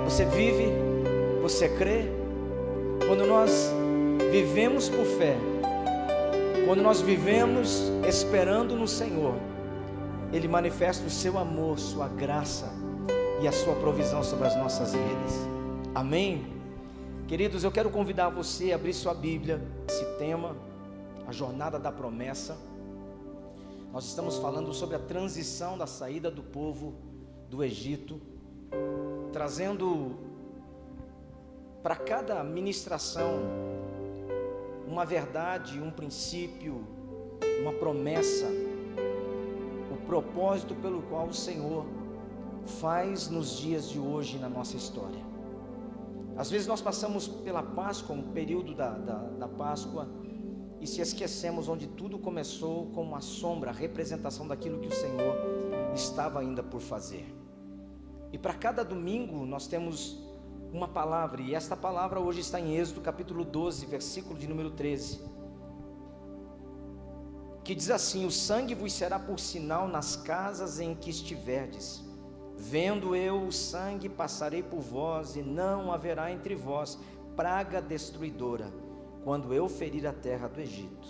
Você vive, você crê. Quando nós vivemos por fé, quando nós vivemos esperando no Senhor, Ele manifesta o seu amor, sua graça e a sua provisão sobre as nossas vidas. Amém? Queridos, eu quero convidar você a abrir sua Bíblia. Esse tema, a jornada da promessa. Nós estamos falando sobre a transição da saída do povo do Egito, trazendo para cada ministração uma verdade, um princípio, uma promessa, o propósito pelo qual o Senhor faz nos dias de hoje na nossa história. Às vezes nós passamos pela Páscoa, um período da Páscoa, e se esquecemos onde tudo começou com uma sombra, a representação daquilo que o Senhor estava ainda por fazer. E para cada domingo nós temos uma palavra, e esta palavra hoje está em Êxodo capítulo 12, versículo de número 13, que diz assim: o sangue vos será por sinal nas casas em que estiverdes. Vendo eu o sangue, passarei por vós, e não haverá entre vós praga destruidora, quando eu ferir a terra do Egito.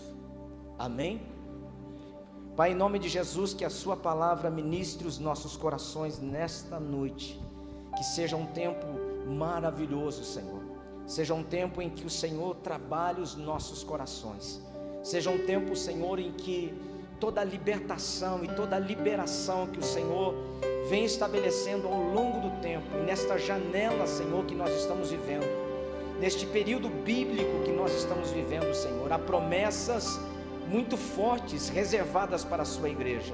Amém? Pai, em nome de Jesus, que a sua palavra ministre os nossos corações nesta noite. Que seja um tempo maravilhoso, Senhor. Seja um tempo em que o Senhor trabalhe os nossos corações. Seja um tempo, Senhor, em que toda a libertação e toda a liberação que o Senhor vem estabelecendo ao longo do tempo, e nesta janela, Senhor, que nós estamos vivendo, neste período bíblico que nós estamos vivendo, Senhor, há promessas muito fortes reservadas para a sua igreja.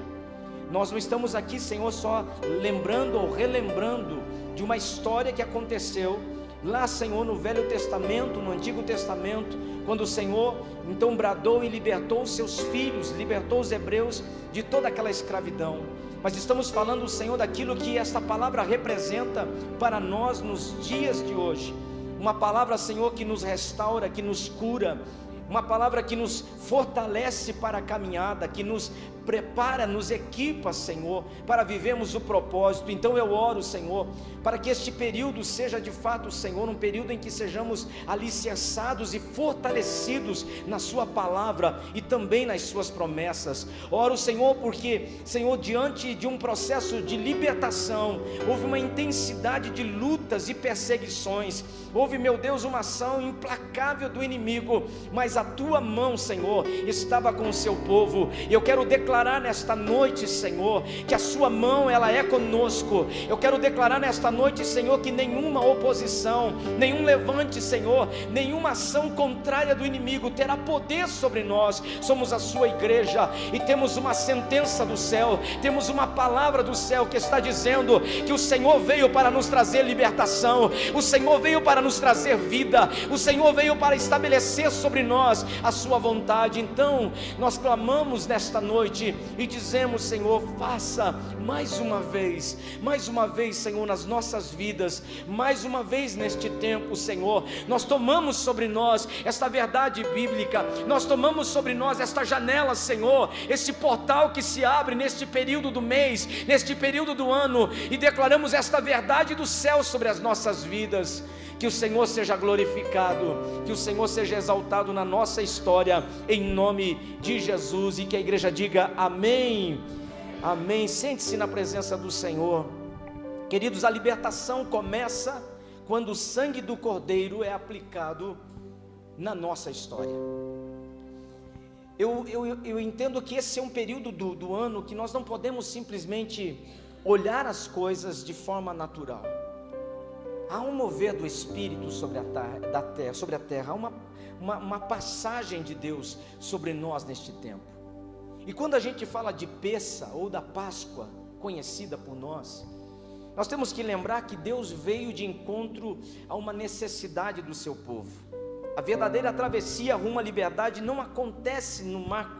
Nós não estamos aqui, Senhor, só lembrando ou relembrando de uma história que aconteceu lá, Senhor, no Velho Testamento, no Antigo Testamento, quando o Senhor então bradou e libertou os seus filhos, libertou os hebreus de toda aquela escravidão. Mas estamos falando, Senhor, daquilo que esta palavra representa para nós nos dias de hoje. Uma palavra, Senhor, que nos restaura, que nos cura, uma palavra que nos fortalece para a caminhada, que nos prepara, nos equipa, Senhor, para vivermos o propósito. Então eu oro, Senhor, para que este período seja de fato, Senhor, um período em que sejamos alicerçados e fortalecidos na sua palavra e também nas suas promessas. Oro, Senhor, porque, Senhor, diante de um processo de libertação, houve uma intensidade de lutas e perseguições, houve, meu Deus, uma ação implacável do inimigo, mas a tua mão, Senhor, estava com o seu povo. Eu quero declarar nesta noite, Senhor, que a sua mão, ela é conosco. Eu quero declarar nesta noite, Senhor, que nenhuma oposição, nenhum levante, Senhor, nenhuma ação contrária do inimigo terá poder sobre nós. Somos a sua igreja e temos uma sentença do céu, temos uma palavra do céu que está dizendo que o Senhor veio para nos trazer libertação, o Senhor veio para nos trazer vida, o Senhor veio para estabelecer sobre nós a sua vontade. Então nós clamamos nesta noite e dizemos: Senhor, faça mais uma vez, Senhor, nas nossas vidas, mais uma vez neste tempo, Senhor. Nós tomamos sobre nós esta verdade bíblica, nós tomamos sobre nós esta janela, Senhor, este portal que se abre neste período do mês, neste período do ano, e declaramos esta verdade do céu sobre as nossas vidas. Que o Senhor seja glorificado, que o Senhor seja exaltado na nossa história, em nome de Jesus, e que a igreja diga amém, amém. Sente-se na presença do Senhor. Queridos, a libertação começa quando o sangue do Cordeiro é aplicado na nossa história. Eu entendo que esse é um período do ano que nós não podemos simplesmente olhar as coisas de forma natural. Há um mover do Espírito sobre a terra, há uma passagem de Deus sobre nós neste tempo. E quando a gente fala de Pessa ou da Páscoa, conhecida por nós temos que lembrar que Deus veio de encontro a uma necessidade do seu povo. A verdadeira travessia rumo à liberdade não acontece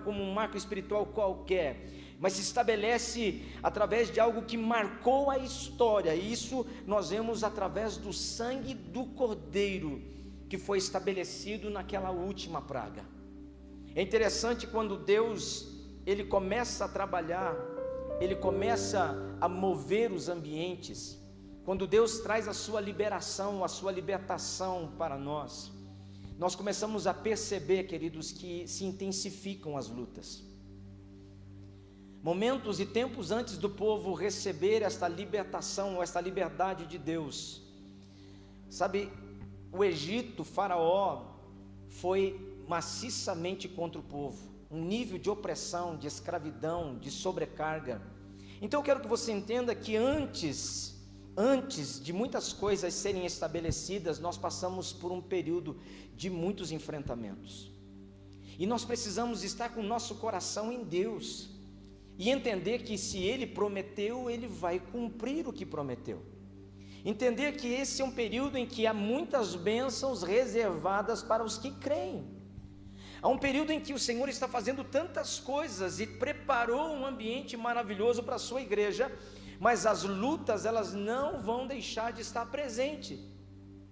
como um marco espiritual qualquer, mas se estabelece através de algo que marcou a história. E isso nós vemos através do sangue do Cordeiro, que foi estabelecido naquela última praga. É interessante quando Deus, Ele começa a trabalhar, Ele começa a mover os ambientes. quando Deus traz a sua liberação, a sua libertação para nós, nós começamos a perceber, queridos, que se intensificam as lutas. Momentos e tempos antes do povo receber esta libertação, esta liberdade de Deus, sabe, o Egito, Faraó, foi maciçamente contra o povo, um nível de opressão, de escravidão, de sobrecarga. Então eu quero que você entenda que antes de muitas coisas serem estabelecidas, nós passamos por um período de muitos enfrentamentos, e nós precisamos estar com o nosso coração em Deus, e entender que se Ele prometeu, Ele vai cumprir o que prometeu. Entender que esse é um período em que há muitas bênçãos reservadas para os que creem. Há um período em que o Senhor está fazendo tantas coisas e preparou um ambiente maravilhoso para a sua igreja, mas as lutas, elas não vão deixar de estar presentes.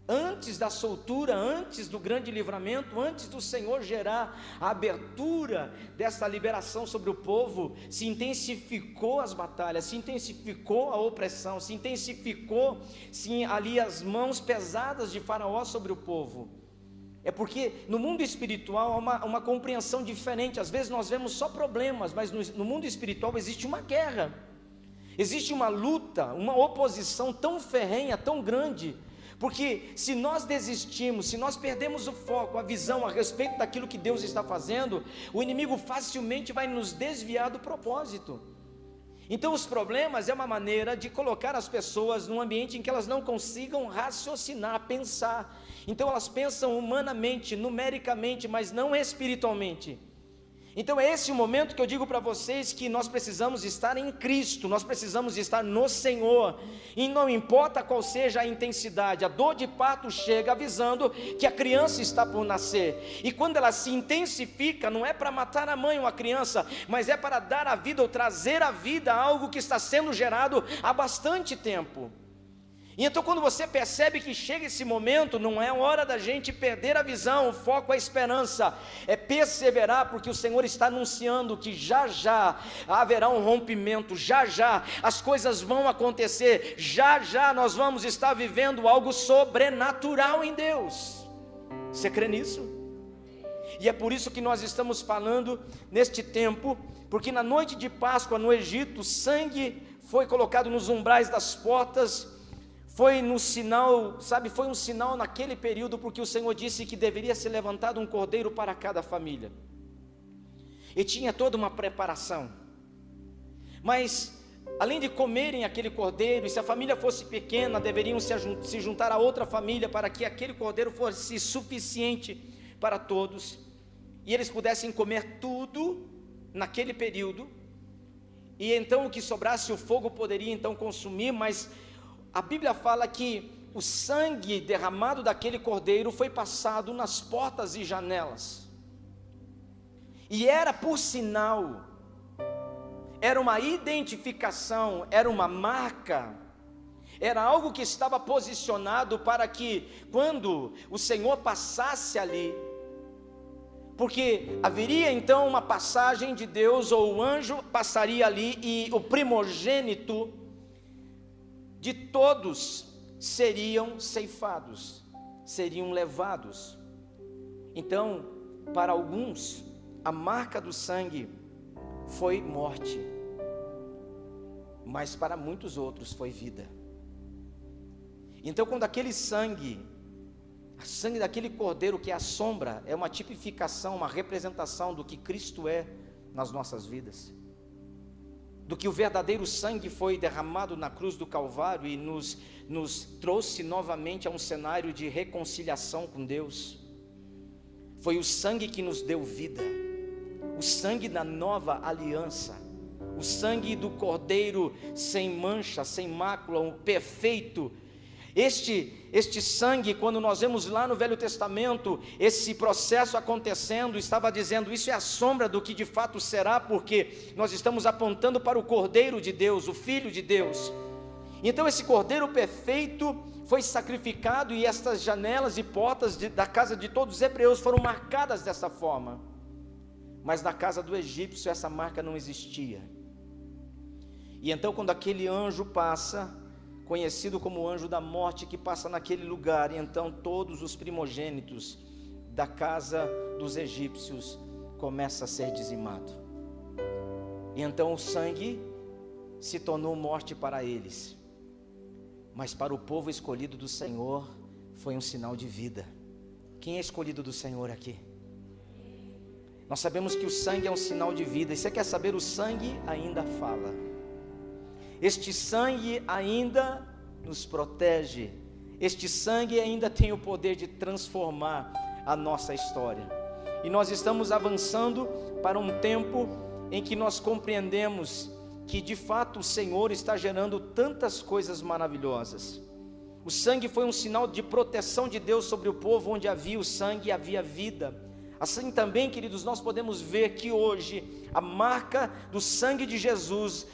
Antes da soltura, antes do grande livramento, antes do Senhor gerar a abertura dessa liberação sobre o povo, se intensificou as batalhas, se intensificou a opressão, se intensificou, sim, ali as mãos pesadas de Faraó sobre o povo. É porque no mundo espiritual há uma compreensão diferente. Às vezes nós vemos só problemas, mas no mundo espiritual existe uma guerra, existe uma luta, uma oposição tão ferrenha, tão grande. Porque se nós desistimos, se nós perdemos o foco, a visão a respeito daquilo que Deus está fazendo, o inimigo facilmente vai nos desviar do propósito. Então os problemas é uma maneira de colocar as pessoas num ambiente em que elas não consigam raciocinar, pensar. Então elas pensam humanamente, numericamente, mas não espiritualmente. Então é esse o momento que eu digo para vocês que nós precisamos estar em Cristo, nós precisamos estar no Senhor, e não importa qual seja a intensidade, a dor de parto chega avisando que a criança está por nascer, e quando ela se intensifica, não é para matar a mãe ou a criança, mas é para dar a vida ou trazer à vida algo que está sendo gerado há bastante tempo. E então quando você percebe que chega esse momento, não é hora da gente perder a visão, o foco, a esperança, é perseverar, porque o Senhor está anunciando que já já haverá um rompimento, já já as coisas vão acontecer, já já nós vamos estar vivendo algo sobrenatural em Deus. Você crê nisso? E é por isso que nós estamos falando neste tempo, porque na noite de Páscoa no Egito, sangue foi colocado nos umbrais das portas. Foi no sinal, sabe, foi um sinal naquele período, porque o Senhor disse que deveria ser levantado um cordeiro para cada família, e tinha toda uma preparação. Mas além de comerem aquele cordeiro, e se a família fosse pequena, deveriam se juntar a outra família, para que aquele cordeiro fosse suficiente para todos, e eles pudessem comer tudo naquele período, e então o que sobrasse o fogo poderia então consumir. Mas a Bíblia fala que o sangue derramado daquele cordeiro foi passado nas portas e janelas, e era por sinal, era uma identificação, era uma marca, era algo que estava posicionado para que quando o Senhor passasse ali, porque haveria então uma passagem de Deus, ou o anjo passaria ali, e o primogênito de todos seriam ceifados, seriam levados. Então, para alguns, a marca do sangue foi morte, mas para muitos outros foi vida. Então, quando aquele sangue, o sangue daquele cordeiro, que é a sombra, é uma tipificação, uma representação do que Cristo é nas nossas vidas, do que o verdadeiro sangue foi derramado na cruz do Calvário e nos trouxe novamente a um cenário de reconciliação com Deus. Foi o sangue que nos deu vida, o sangue da nova aliança, o sangue do cordeiro sem mancha, sem mácula, um perfeito. Este sangue, quando nós vemos lá no Velho Testamento, esse processo acontecendo, estava dizendo, isso é a sombra do que de fato será, porque nós estamos apontando para o Cordeiro de Deus, o Filho de Deus. Então esse Cordeiro perfeito foi sacrificado, e estas janelas e portas da casa de todos os hebreus foram marcadas dessa forma. Mas na casa do egípcio essa marca não existia. E então quando aquele anjo passa conhecido como o anjo da morte, que passa naquele lugar, e então todos os primogênitos da casa dos egípcios começam a ser dizimados. E então o sangue se tornou morte para eles, mas para o povo escolhido do Senhor foi um sinal de vida. Quem é escolhido do Senhor aqui? Nós sabemos que o sangue é um sinal de vida. E você quer saber? O sangue ainda fala. Este sangue ainda nos protege. Este sangue ainda tem o poder de transformar a nossa história. E nós estamos avançando para um tempo em que nós compreendemos que de fato o Senhor está gerando tantas coisas maravilhosas. O sangue foi um sinal de proteção de Deus sobre o povo. Onde havia o sangue, havia vida. Assim também, queridos, nós podemos ver que hoje a marca do sangue de Jesus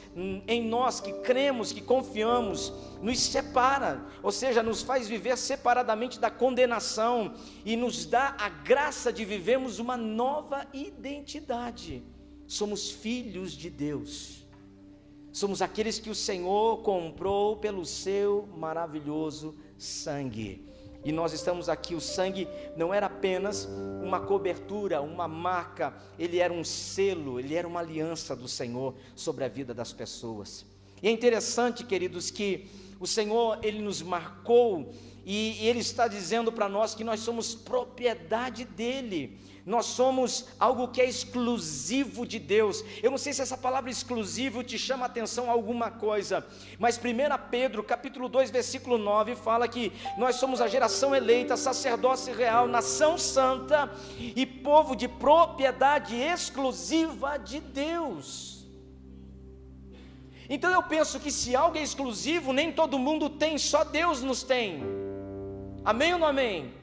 em nós que cremos, que confiamos, nos separa, ou seja, nos faz viver separadamente da condenação e nos dá a graça de vivermos uma nova identidade. Somos filhos de Deus. Somos aqueles que o Senhor comprou pelo seu maravilhoso sangue. E nós estamos aqui. O sangue não era apenas uma cobertura, uma marca, ele era um selo, ele era uma aliança do Senhor sobre a vida das pessoas. E é interessante, queridos, que o Senhor, ele nos marcou, e ele está dizendo para nós que nós somos propriedade dele. Nós somos algo que é exclusivo de Deus. Eu não sei se essa palavra exclusivo te chama a atenção a alguma coisa, mas 1 Pedro capítulo 2 versículo 9 fala que nós somos a geração eleita, sacerdócio real, nação santa e povo de propriedade exclusiva de Deus. Então eu penso que se algo é exclusivo, nem todo mundo tem, só Deus nos tem. Amém ou não amém?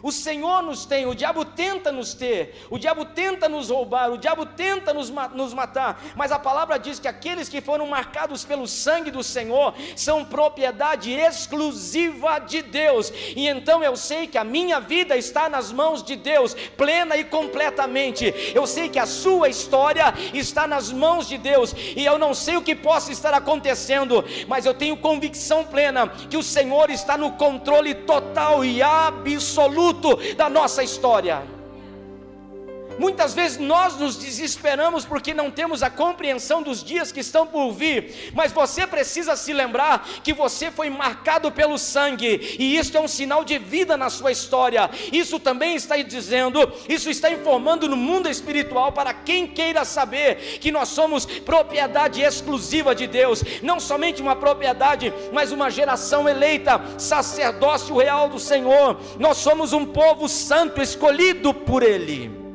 O Senhor nos tem, o diabo tenta nos ter, o diabo tenta nos roubar, o diabo tenta nos matar, mas a palavra diz que aqueles que foram marcados pelo sangue do Senhor são propriedade exclusiva de Deus. E então eu sei que a minha vida está nas mãos de Deus, plena e completamente. Eu sei que a sua história está nas mãos de Deus, e eu não sei o que possa estar acontecendo, mas eu tenho convicção plena que o Senhor está no controle total e absoluto da nossa história. Muitas vezes nós nos desesperamos porque não temos a compreensão dos dias que estão por vir, mas você precisa se lembrar que você foi marcado pelo sangue, e isso é um sinal de vida na sua história. Isso também está dizendo, isso está informando no mundo espiritual para quem queira saber que nós somos propriedade exclusiva de Deus, não somente uma propriedade, mas uma geração eleita, sacerdócio real do Senhor. Nós somos um povo santo, escolhido por Ele.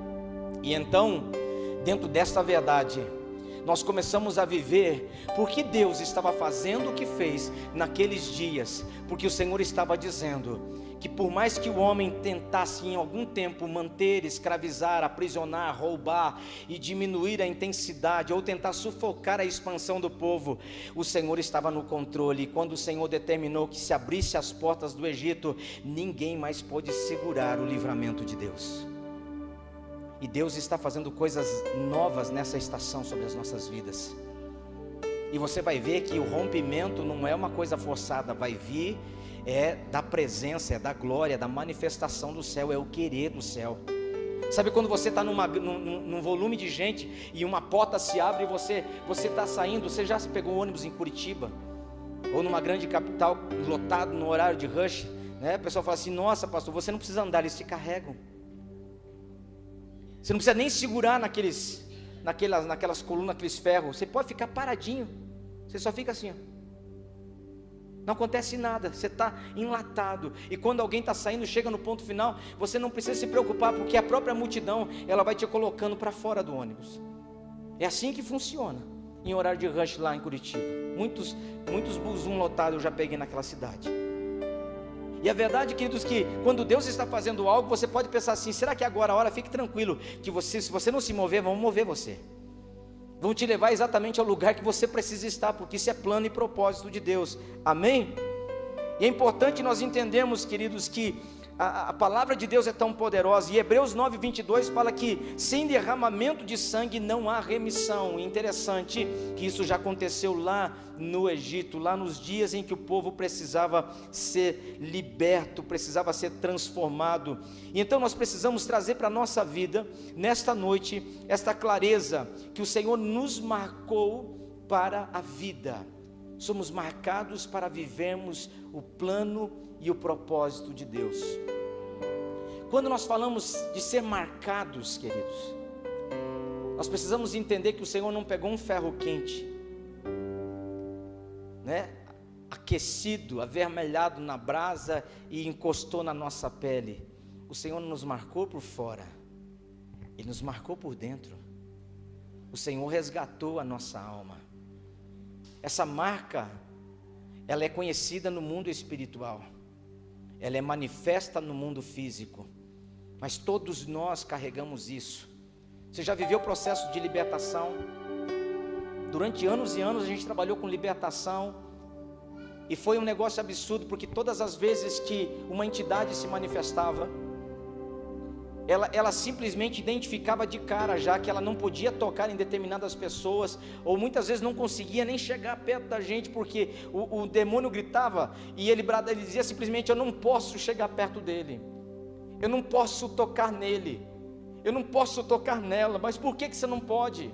E então, dentro desta verdade, nós começamos a viver porque Deus estava fazendo o que fez naqueles dias, porque o Senhor estava dizendo que por mais que o homem tentasse em algum tempo manter, escravizar, aprisionar, roubar e diminuir a intensidade ou tentar sufocar a expansão do povo, o Senhor estava no controle. E quando o Senhor determinou que se abrisse as portas do Egito, ninguém mais pôde segurar o livramento de Deus. E Deus está fazendo coisas novas nessa estação sobre as nossas vidas. E você vai ver que o rompimento não é uma coisa forçada, vai vir, é da presença, é da glória, da manifestação do céu, é o querer do céu. Sabe quando você está num volume de gente e uma porta se abre e você está saindo? Você já pegou um ônibus em Curitiba? Ou numa grande capital, lotado no horário de rush, né? O pessoal fala assim, nossa pastor, você não precisa andar, eles te carregam. Você não precisa nem segurar naquelas colunas, naqueles ferros. Você pode ficar paradinho. Você só fica assim, ó. Não acontece nada, você está enlatado. E quando alguém está saindo, chega no ponto final, você não precisa se preocupar, porque a própria multidão, ela vai te colocando para fora do ônibus. É assim que funciona em horário de rush lá em Curitiba. Muitos busão lotados eu já peguei naquela cidade. E a verdade, queridos, que quando Deus está fazendo algo, você pode pensar assim, será que agora a hora? Fique tranquilo, que se você não se mover, vão mover você. Vão te levar exatamente ao lugar que você precisa estar, porque isso é plano e propósito de Deus. Amém? E é importante nós entendermos, queridos, que a palavra de Deus é tão poderosa, e Hebreus 9:22 fala que sem derramamento de sangue não há remissão. Interessante que isso já aconteceu lá no Egito, lá nos dias em que o povo precisava ser liberto, precisava ser transformado. E então nós precisamos trazer para a nossa vida, nesta noite, esta clareza, que o Senhor nos marcou para a vida. Somos marcados para vivermos o plano e o propósito de Deus. Quando nós falamos de ser marcados, queridos, nós precisamos entender que o Senhor não pegou um ferro quente, aquecido, avermelhado na brasa e encostou na nossa pele. O Senhor não nos marcou por fora, Ele nos marcou por dentro. O Senhor resgatou a nossa alma. Essa marca, ela é conhecida no mundo espiritual, ela é manifesta no mundo físico, mas todos nós carregamos isso. Você já viveu o processo de libertação? Durante anos e anos a gente trabalhou com libertação, e foi um negócio absurdo, porque todas as vezes que uma entidade se manifestava, ela simplesmente identificava de cara já que ela não podia tocar em determinadas pessoas, ou muitas vezes não conseguia nem chegar perto da gente, porque o demônio gritava, e ele dizia simplesmente: eu não posso chegar perto dele, eu não posso tocar nele, eu não posso tocar nela. Mas por que você não pode?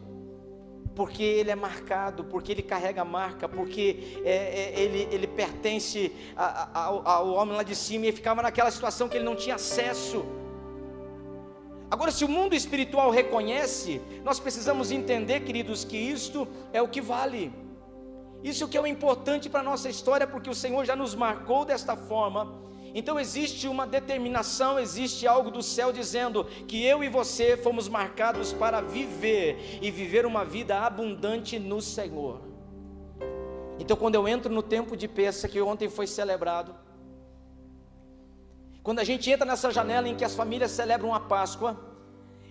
Porque ele é marcado, porque ele carrega a marca, porque ele pertence ao homem lá de cima, e ele ficava naquela situação que ele não tinha acesso. Agora, se o mundo espiritual reconhece, nós precisamos entender, queridos, que isto é o que vale. Isso que é o importante para a nossa história, porque o Senhor já nos marcou desta forma. Então existe uma determinação, existe algo do céu dizendo que eu e você fomos marcados para viver, e viver uma vida abundante no Senhor. Então quando eu entro no tempo de Pêssega, que ontem foi celebrado, quando a gente entra nessa janela em que as famílias celebram a Páscoa,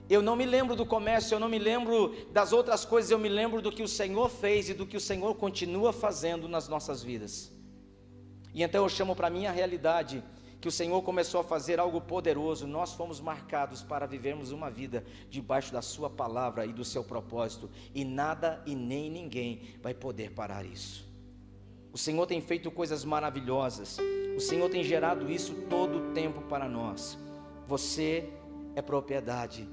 eu não me lembro do comércio, eu não me lembro das outras coisas, eu me lembro do que o Senhor fez e do que o Senhor continua fazendo nas nossas vidas. E então eu chamo para mim a realidade, que o Senhor começou a fazer algo poderoso. Nós fomos marcados para vivermos uma vida debaixo da sua palavra e do seu propósito, e nada e nem ninguém vai poder parar isso. O Senhor tem feito coisas maravilhosas, o Senhor tem gerado isso todo o tempo para nós. Você é propriedade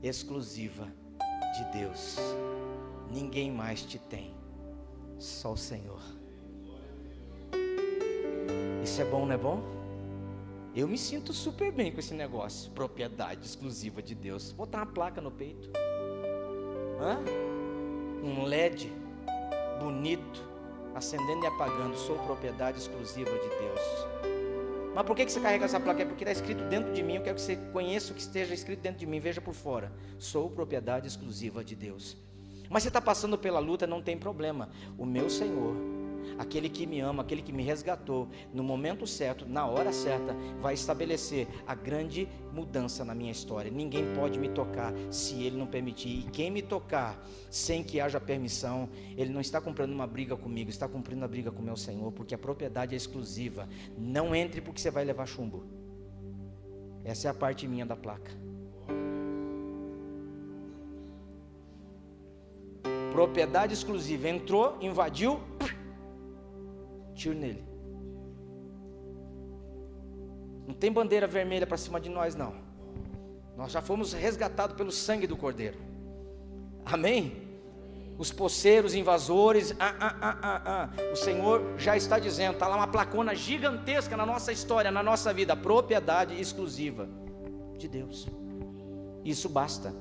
exclusiva de Deus, ninguém mais te tem, só o Senhor. Isso é bom, não é bom? Eu me sinto super bem com esse negócio, propriedade exclusiva de Deus. Vou botar uma placa no peito, um LED bonito, acendendo e apagando: sou propriedade exclusiva de Deus. Mas por que você carrega essa placa? É porque está escrito dentro de mim. Eu quero que você conheça o que esteja escrito dentro de mim. Veja por fora: sou propriedade exclusiva de Deus. Mas você está passando pela luta, não tem problema. O meu Senhor, aquele que me ama, aquele que me resgatou, no momento certo, na hora certa, vai estabelecer a grande mudança na minha história. Ninguém pode me tocar se Ele não permitir. E quem me tocar sem que haja permissão, ele não está comprando uma briga comigo, está cumprindo a briga com o meu Senhor, porque a propriedade é exclusiva. Não entre, porque você vai levar chumbo. Essa é a parte minha da placa. Propriedade exclusiva. Entrou, invadiu, tiro nele. Não tem bandeira vermelha para cima de nós, não. Nós já fomos resgatados pelo sangue do Cordeiro. Amém? Os poceiros, invasores, o Senhor já está dizendo, está lá uma placona gigantesca na nossa história, na nossa vida: propriedade exclusiva de Deus. Isso basta.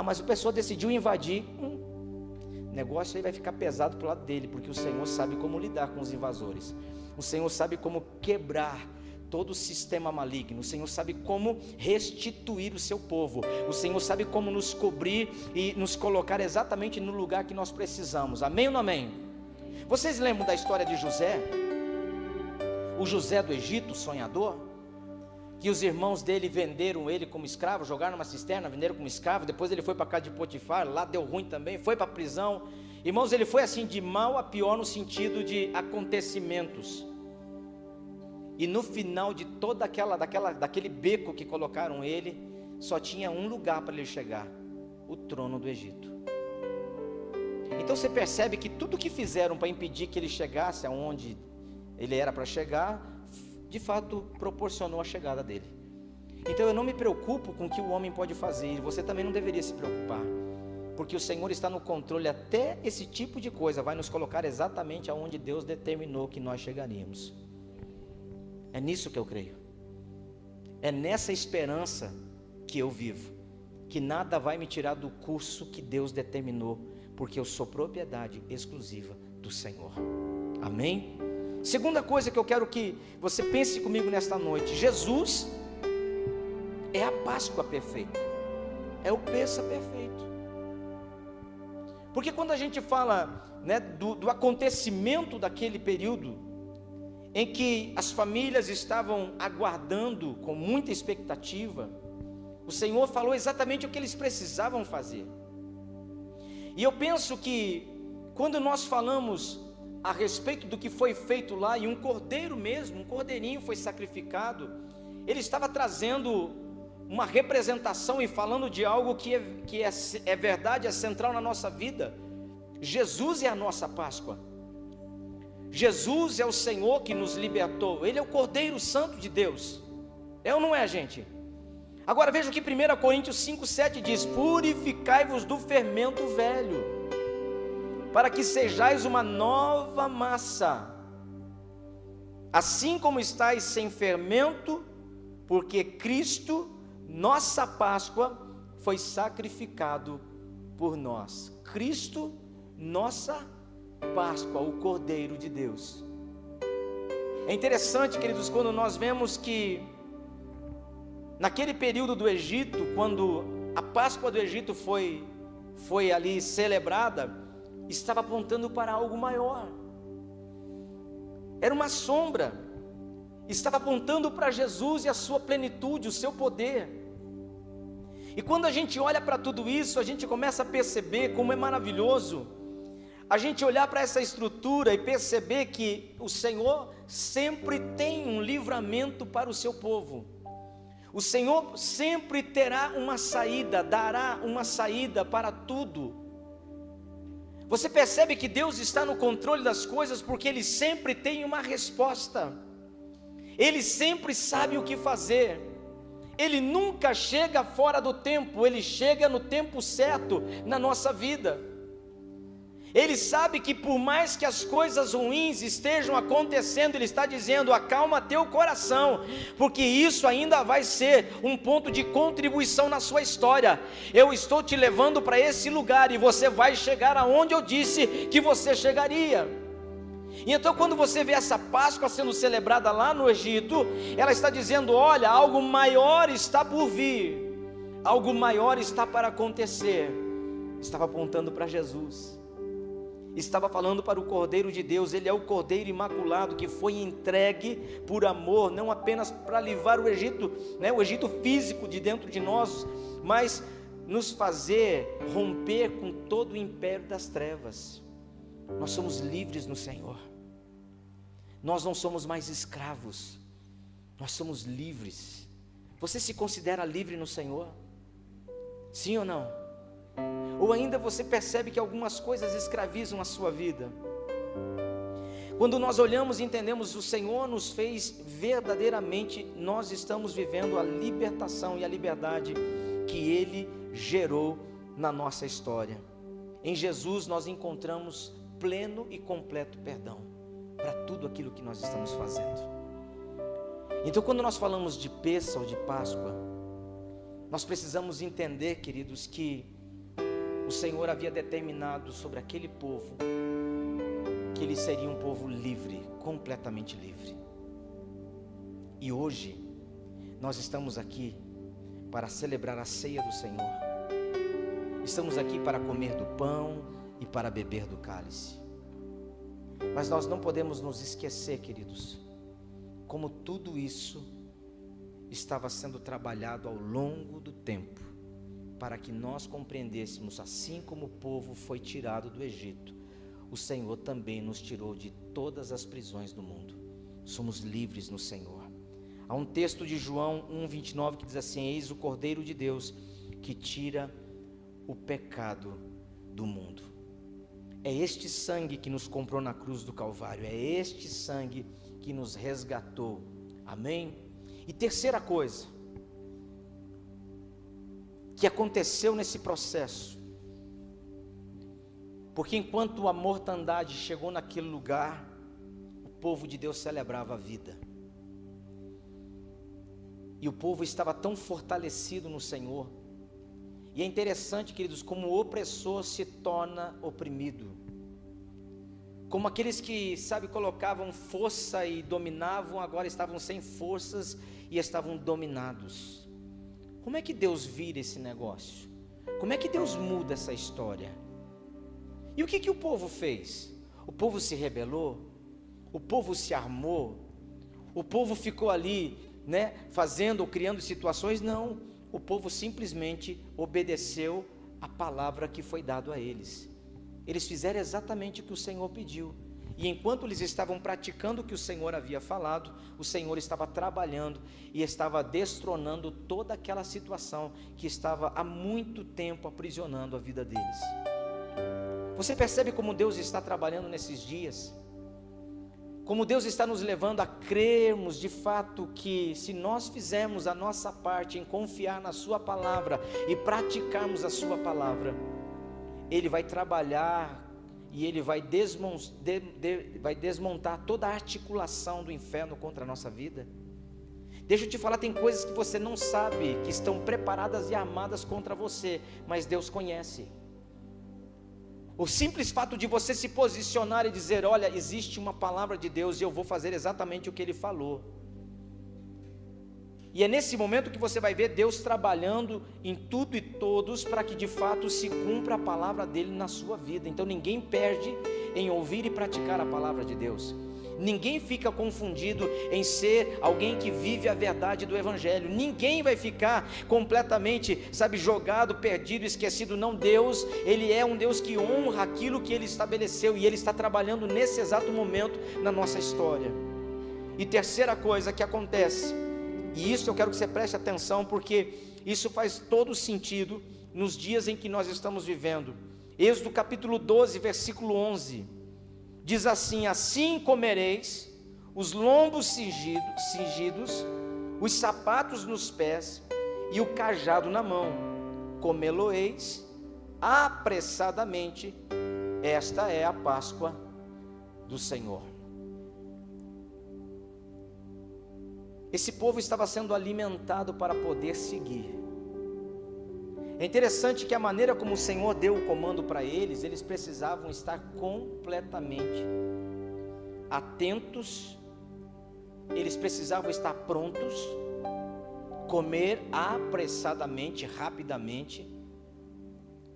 Mas a pessoa decidiu invadir, o negócio aí vai ficar pesado para o lado dele, porque o Senhor sabe como lidar com os invasores. O Senhor sabe como quebrar todo o sistema maligno. O Senhor sabe como restituir o seu povo. O Senhor sabe como nos cobrir e nos colocar exatamente no lugar que nós precisamos. Amém ou não amém? Vocês lembram da história de José? O José do Egito, sonhador, que os irmãos dele venderam ele como escravo, jogaram numa cisterna, venderam como escravo. Depois ele foi para a casa de Potifar, lá deu ruim também, foi para a prisão. Irmãos, ele foi assim de mal a pior no sentido de acontecimentos. E no final de toda daquele beco que colocaram ele, só tinha um lugar para ele chegar: o trono do Egito. Então você percebe que tudo que fizeram para impedir que ele chegasse aonde ele era para chegar, de fato proporcionou a chegada dele. Então eu não me preocupo com o que o homem pode fazer, e você também não deveria se preocupar, porque o Senhor está no controle. Até esse tipo de coisa vai nos colocar exatamente aonde Deus determinou que nós chegaríamos. É nisso que eu creio, é nessa esperança que eu vivo, que nada vai me tirar do curso que Deus determinou, porque eu sou propriedade exclusiva do Senhor. Amém? Segunda coisa que eu quero que você pense comigo nesta noite: Jesus é a Páscoa perfeita, é o Pêssar perfeito. Porque quando a gente fala, né, do acontecimento daquele período, em que as famílias estavam aguardando com muita expectativa, o Senhor falou exatamente o que eles precisavam fazer. E eu penso que quando nós falamos a respeito do que foi feito lá, e um cordeiro mesmo, um cordeirinho foi sacrificado, ele estava trazendo uma representação e falando de algo que é verdade, é central na nossa vida. Jesus é a nossa Páscoa. Jesus é o Senhor que nos libertou. Ele é o Cordeiro Santo de Deus. É ou não é, gente? Agora veja o que 1 Coríntios 5,7 diz: purificai-vos do fermento velho, para que sejais uma nova massa, assim como estáis sem fermento, porque Cristo, nossa Páscoa, foi sacrificado por nós. Cristo, nossa Páscoa, o Cordeiro de Deus. É interessante, queridos, quando nós vemos que naquele período do Egito, quando a Páscoa do Egito foi ali celebrada, estava apontando para algo maior. Era uma sombra, estava apontando para Jesus e a sua plenitude, o seu poder. E quando a gente olha para tudo isso, a gente começa a perceber como é maravilhoso a gente olhar para essa estrutura e perceber que o Senhor sempre tem um livramento para o seu povo. O Senhor sempre terá uma saída, dará uma saída para tudo. Você percebe que Deus está no controle das coisas, porque Ele sempre tem uma resposta. Ele sempre sabe o que fazer. Ele nunca chega fora do tempo, Ele chega no tempo certo na nossa vida. Ele sabe que por mais que as coisas ruins estejam acontecendo, Ele está dizendo: acalma teu coração, porque isso ainda vai ser um ponto de contribuição na sua história. Eu estou te levando para esse lugar, e você vai chegar aonde eu disse que você chegaria. E então quando você vê essa Páscoa sendo celebrada lá no Egito, ela está dizendo: olha, algo maior está por vir, algo maior está para acontecer. Estava apontando para Jesus, estava falando para o Cordeiro de Deus. Ele é o Cordeiro Imaculado que foi entregue por amor, não apenas para livrar o Egito, né, o Egito físico de dentro de nós, mas nos fazer romper com todo o império das trevas. Nós somos livres no Senhor, nós não somos mais escravos, nós somos livres. Você se considera livre no Senhor? Sim ou não? Ou ainda você percebe que algumas coisas escravizam a sua vida? Quando nós olhamos e entendemos, o Senhor nos fez verdadeiramente, nós estamos vivendo a libertação e a liberdade que Ele gerou na nossa história. Em Jesus nós encontramos pleno e completo perdão para tudo aquilo que nós estamos fazendo. Então quando nós falamos de Pêssar ou de Páscoa, nós precisamos entender, queridos, que o Senhor havia determinado sobre aquele povo que ele seria um povo livre, completamente livre. E hoje nós estamos aqui para celebrar a ceia do Senhor. Estamos aqui para comer do pão e para beber do cálice. Mas nós não podemos nos esquecer, queridos, como tudo isso estava sendo trabalhado ao longo do tempo, para que nós compreendêssemos, assim como o povo foi tirado do Egito, o Senhor também nos tirou de todas as prisões do mundo, somos livres no Senhor. Há um texto de João 1:29 que diz assim: eis o Cordeiro de Deus que tira o pecado do mundo. É este sangue que nos comprou na cruz do Calvário, é este sangue que nos resgatou, amém? E terceira coisa que aconteceu nesse processo, porque enquanto a mortandade chegou naquele lugar, o povo de Deus celebrava a vida, e o povo estava tão fortalecido no Senhor. E é interessante, queridos, como o opressor se torna oprimido, como aqueles que, colocavam força e dominavam, agora estavam sem forças e estavam dominados. Como é que Deus vira esse negócio? Como é que Deus muda essa história? E o que o povo fez? O povo se rebelou? O povo se armou? O povo ficou ali, fazendo ou criando situações? Não, o povo simplesmente obedeceu a palavra que foi dada a eles. Eles fizeram exatamente o que o Senhor pediu, e enquanto eles estavam praticando o que o Senhor havia falado, o Senhor estava trabalhando e estava destronando toda aquela situação que estava há muito tempo aprisionando a vida deles. Você percebe como Deus está trabalhando nesses dias? Como Deus está nos levando a crermos de fato que, se nós fizermos a nossa parte em confiar na sua palavra e praticarmos a sua palavra, Ele vai trabalhar e Ele vai desmontar toda a articulação do inferno contra a nossa vida. Deixa eu te falar, tem coisas que você não sabe, que estão preparadas e armadas contra você, mas Deus conhece. O simples fato de você se posicionar e dizer: olha, existe uma palavra de Deus e eu vou fazer exatamente o que Ele falou. E é nesse momento que você vai ver Deus trabalhando em tudo e todos para que de fato se cumpra a palavra dele na sua vida. Então ninguém perde em ouvir e praticar a palavra de Deus. Ninguém fica confundido em ser alguém que vive a verdade do Evangelho. Ninguém vai ficar completamente, jogado, perdido, esquecido. Não, Deus, Ele é um Deus que honra aquilo que Ele estabeleceu, e Ele está trabalhando nesse exato momento na nossa história. E terceira coisa que acontece, e isso eu quero que você preste atenção, porque isso faz todo sentido nos dias em que nós estamos vivendo. Êxodo capítulo 12, versículo 11, diz assim: assim comereis os lombos cingidos, os sapatos nos pés e o cajado na mão, comê-lo-eis apressadamente, esta é a Páscoa do Senhor. Esse povo estava sendo alimentado para poder seguir. É interessante que a maneira como o Senhor deu o comando para eles, eles precisavam estar completamente atentos, eles precisavam estar prontos, comer apressadamente, rapidamente,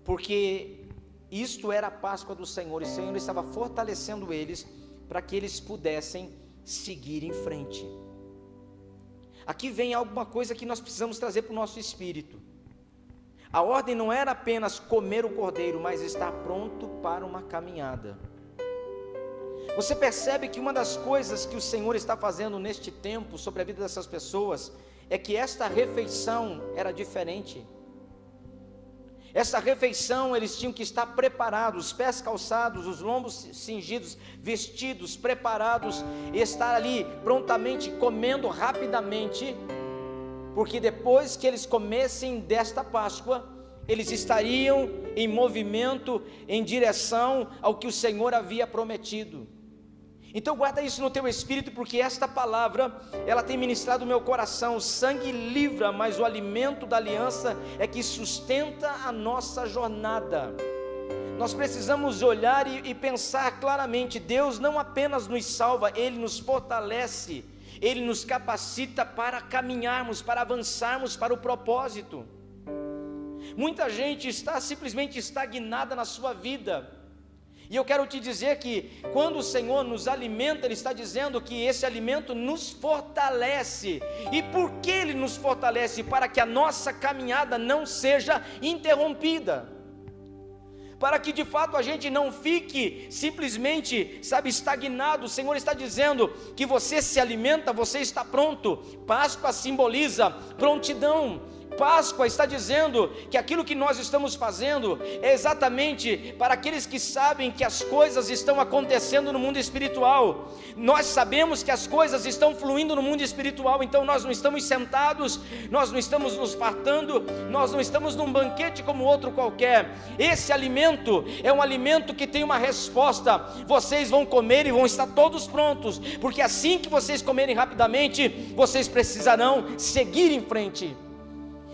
porque isto era a Páscoa do Senhor, e o Senhor estava fortalecendo eles para que eles pudessem seguir em frente. Aqui vem alguma coisa que nós precisamos trazer para o nosso espírito. A ordem não era apenas comer o cordeiro, mas estar pronto para uma caminhada. Você percebe que uma das coisas que o Senhor está fazendo neste tempo sobre a vida dessas pessoas é que esta refeição era diferente. Essa refeição eles tinham que estar preparados, os pés calçados, os lombos cingidos, vestidos, preparados, e estar ali prontamente comendo rapidamente, porque depois que eles comessem desta Páscoa, eles estariam em movimento em direção ao que o Senhor havia prometido. Então guarda isso no teu espírito, porque esta palavra, ela tem ministrado o meu coração. O sangue livra, mas o alimento da aliança é que sustenta a nossa jornada. Nós precisamos olhar e pensar claramente: Deus não apenas nos salva, Ele nos fortalece, Ele nos capacita para caminharmos, para avançarmos para o propósito. Muita gente está simplesmente estagnada na sua vida, e eu quero te dizer que quando o Senhor nos alimenta, Ele está dizendo que esse alimento nos fortalece. E por que Ele nos fortalece? Para que a nossa caminhada não seja interrompida. para que de fato a gente não fique simplesmente, estagnado. O Senhor está dizendo que você se alimenta, você está pronto. Páscoa simboliza prontidão. Páscoa está dizendo que aquilo que nós estamos fazendo é exatamente para aqueles que sabem que as coisas estão acontecendo no mundo espiritual. Nós sabemos que as coisas estão fluindo no mundo espiritual, então nós não estamos sentados, nós não estamos nos fartando, nós não estamos num banquete como outro qualquer. Esse alimento é um alimento que tem uma resposta. Vocês vão comer e vão estar todos prontos, porque assim que vocês comerem rapidamente, vocês precisarão seguir em frente.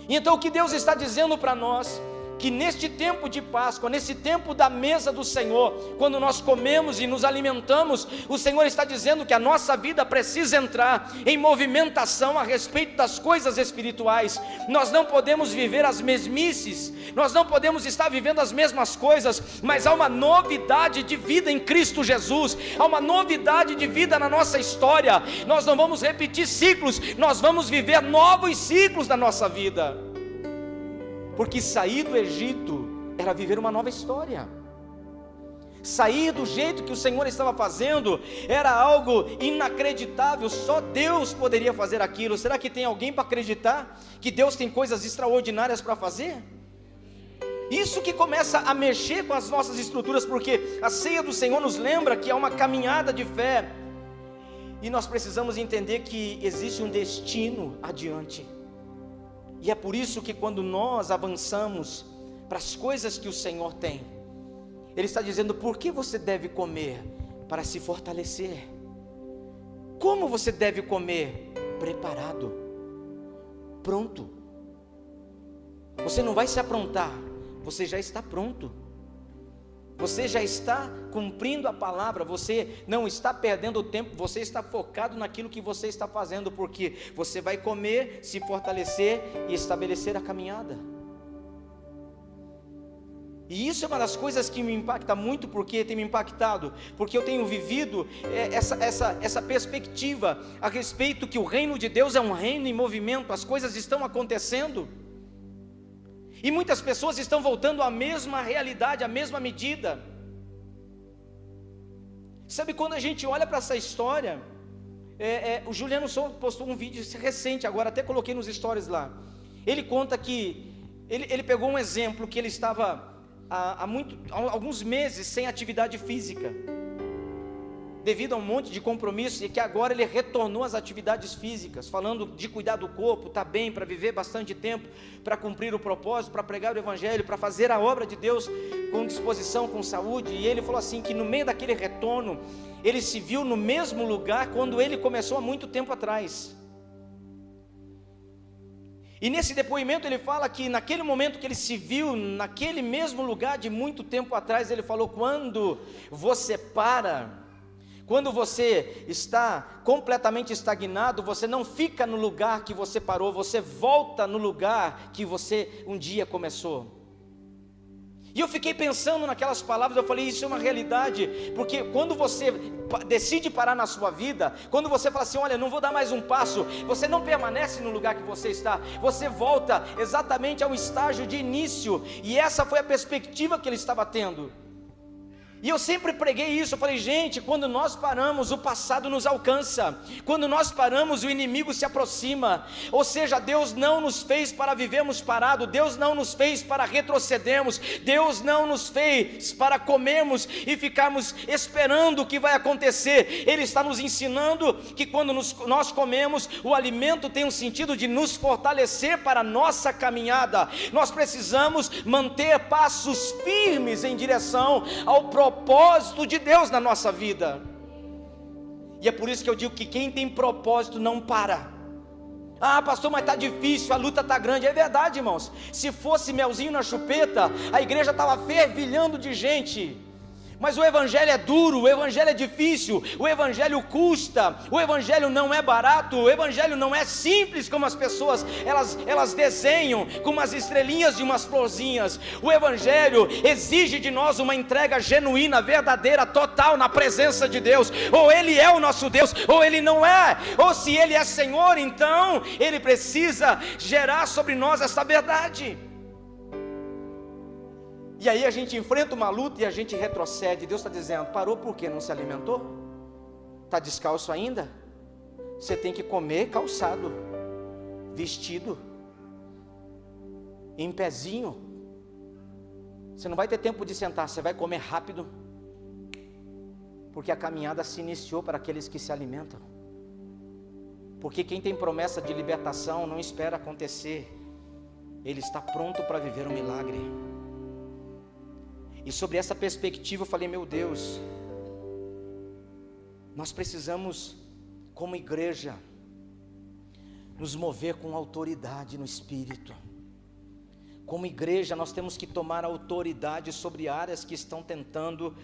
Então o que Deus está dizendo para nós, que neste tempo de Páscoa, nesse tempo da mesa do Senhor, quando nós comemos e nos alimentamos, o Senhor está dizendo que a nossa vida precisa entrar em movimentação a respeito das coisas espirituais. Nós não podemos viver as mesmices, nós não podemos estar vivendo as mesmas coisas, mas há uma novidade de vida em Cristo Jesus, há uma novidade de vida na nossa história. Nós não vamos repetir ciclos, nós vamos viver novos ciclos na nossa vida. Porque sair do Egito era viver uma nova história. Sair do jeito que o Senhor estava fazendo era algo inacreditável. Só Deus poderia fazer aquilo. Será que tem alguém para acreditar que Deus tem coisas extraordinárias para fazer? Isso que começa a mexer com as nossas estruturas, porque a ceia do Senhor nos lembra que é uma caminhada de fé, e nós precisamos entender que existe um destino adiante. E é por isso que quando nós avançamos para as coisas que o Senhor tem, Ele está dizendo: por que você deve comer? Para se fortalecer. Como você deve comer? Preparado, pronto. Você não vai se aprontar, você já está pronto. Você já está cumprindo a palavra, você não está perdendo tempo, você está focado naquilo que você está fazendo, porque você vai comer, se fortalecer e estabelecer a caminhada. E isso é uma das coisas que me impacta muito, porque tem me impactado, porque eu tenho vivido essa perspectiva a respeito que o reino de Deus é um reino em movimento, as coisas estão acontecendo. E muitas pessoas estão voltando à mesma realidade, à mesma medida. Sabe, quando a gente olha para essa história, o Juliano Souza postou um vídeo recente, agora até coloquei nos stories lá. Ele conta que, ele pegou um exemplo que ele estava há alguns meses sem atividade física, devido a um monte de compromisso, e que agora ele retornou às atividades físicas, falando de cuidar do corpo, está bem, para viver bastante tempo, para cumprir o propósito, para pregar o evangelho, para fazer a obra de Deus com disposição, com saúde. E ele falou assim, que no meio daquele retorno, ele se viu no mesmo lugar quando ele começou há muito tempo atrás. E nesse depoimento ele fala que naquele momento que ele se viu naquele mesmo lugar de muito tempo atrás, ele falou: quando você para, quando você está completamente estagnado, você não fica no lugar que você parou, você volta no lugar que você um dia começou. E eu fiquei pensando naquelas palavras, eu falei, isso é uma realidade, porque quando você decide parar na sua vida, quando você fala assim, olha, não vou dar mais um passo, você não permanece no lugar que você está, você volta exatamente ao estágio de início, e essa foi a perspectiva que ele estava tendo. E eu sempre preguei isso, eu falei, gente, quando nós paramos, o passado nos alcança, quando nós paramos, o inimigo se aproxima, ou seja, Deus não nos fez para vivermos parado, Deus não nos fez para retrocedermos, Deus não nos fez para comermos e ficarmos esperando o que vai acontecer. Ele está nos ensinando que quando nós comemos, o alimento tem um sentido de nos fortalecer para a nossa caminhada. Nós precisamos manter passos firmes em direção ao propósito de Deus na nossa vida. E é por isso que eu digo que quem tem propósito não para. Ah, pastor, mas está difícil, a luta está grande. É verdade, irmãos. Se fosse melzinho na chupeta, a igreja estava fervilhando de gente. Mas o evangelho é duro, o evangelho é difícil, o evangelho custa, o evangelho não é barato, o evangelho não é simples como as pessoas, elas desenham com umas estrelinhas e umas florzinhas. O evangelho exige de nós uma entrega genuína, verdadeira, total na presença de Deus. Ou Ele é o nosso Deus, ou Ele não é. Ou se Ele é Senhor, então Ele precisa gerar sobre nós essa verdade. E aí a gente enfrenta uma luta e a gente retrocede. Deus está dizendo: parou porque não se alimentou? Está descalço ainda? Você tem que comer calçado, vestido, em pezinho. Você não vai ter tempo de sentar, você vai comer rápido, porque a caminhada se iniciou para aqueles que se alimentam. Porque quem tem promessa de libertação não espera acontecer, ele está pronto para viver um milagre. E sobre essa perspectiva eu falei: meu Deus, nós precisamos, como igreja, nos mover com autoridade no Espírito. Como igreja, nós temos que tomar autoridade sobre áreas que estão tentando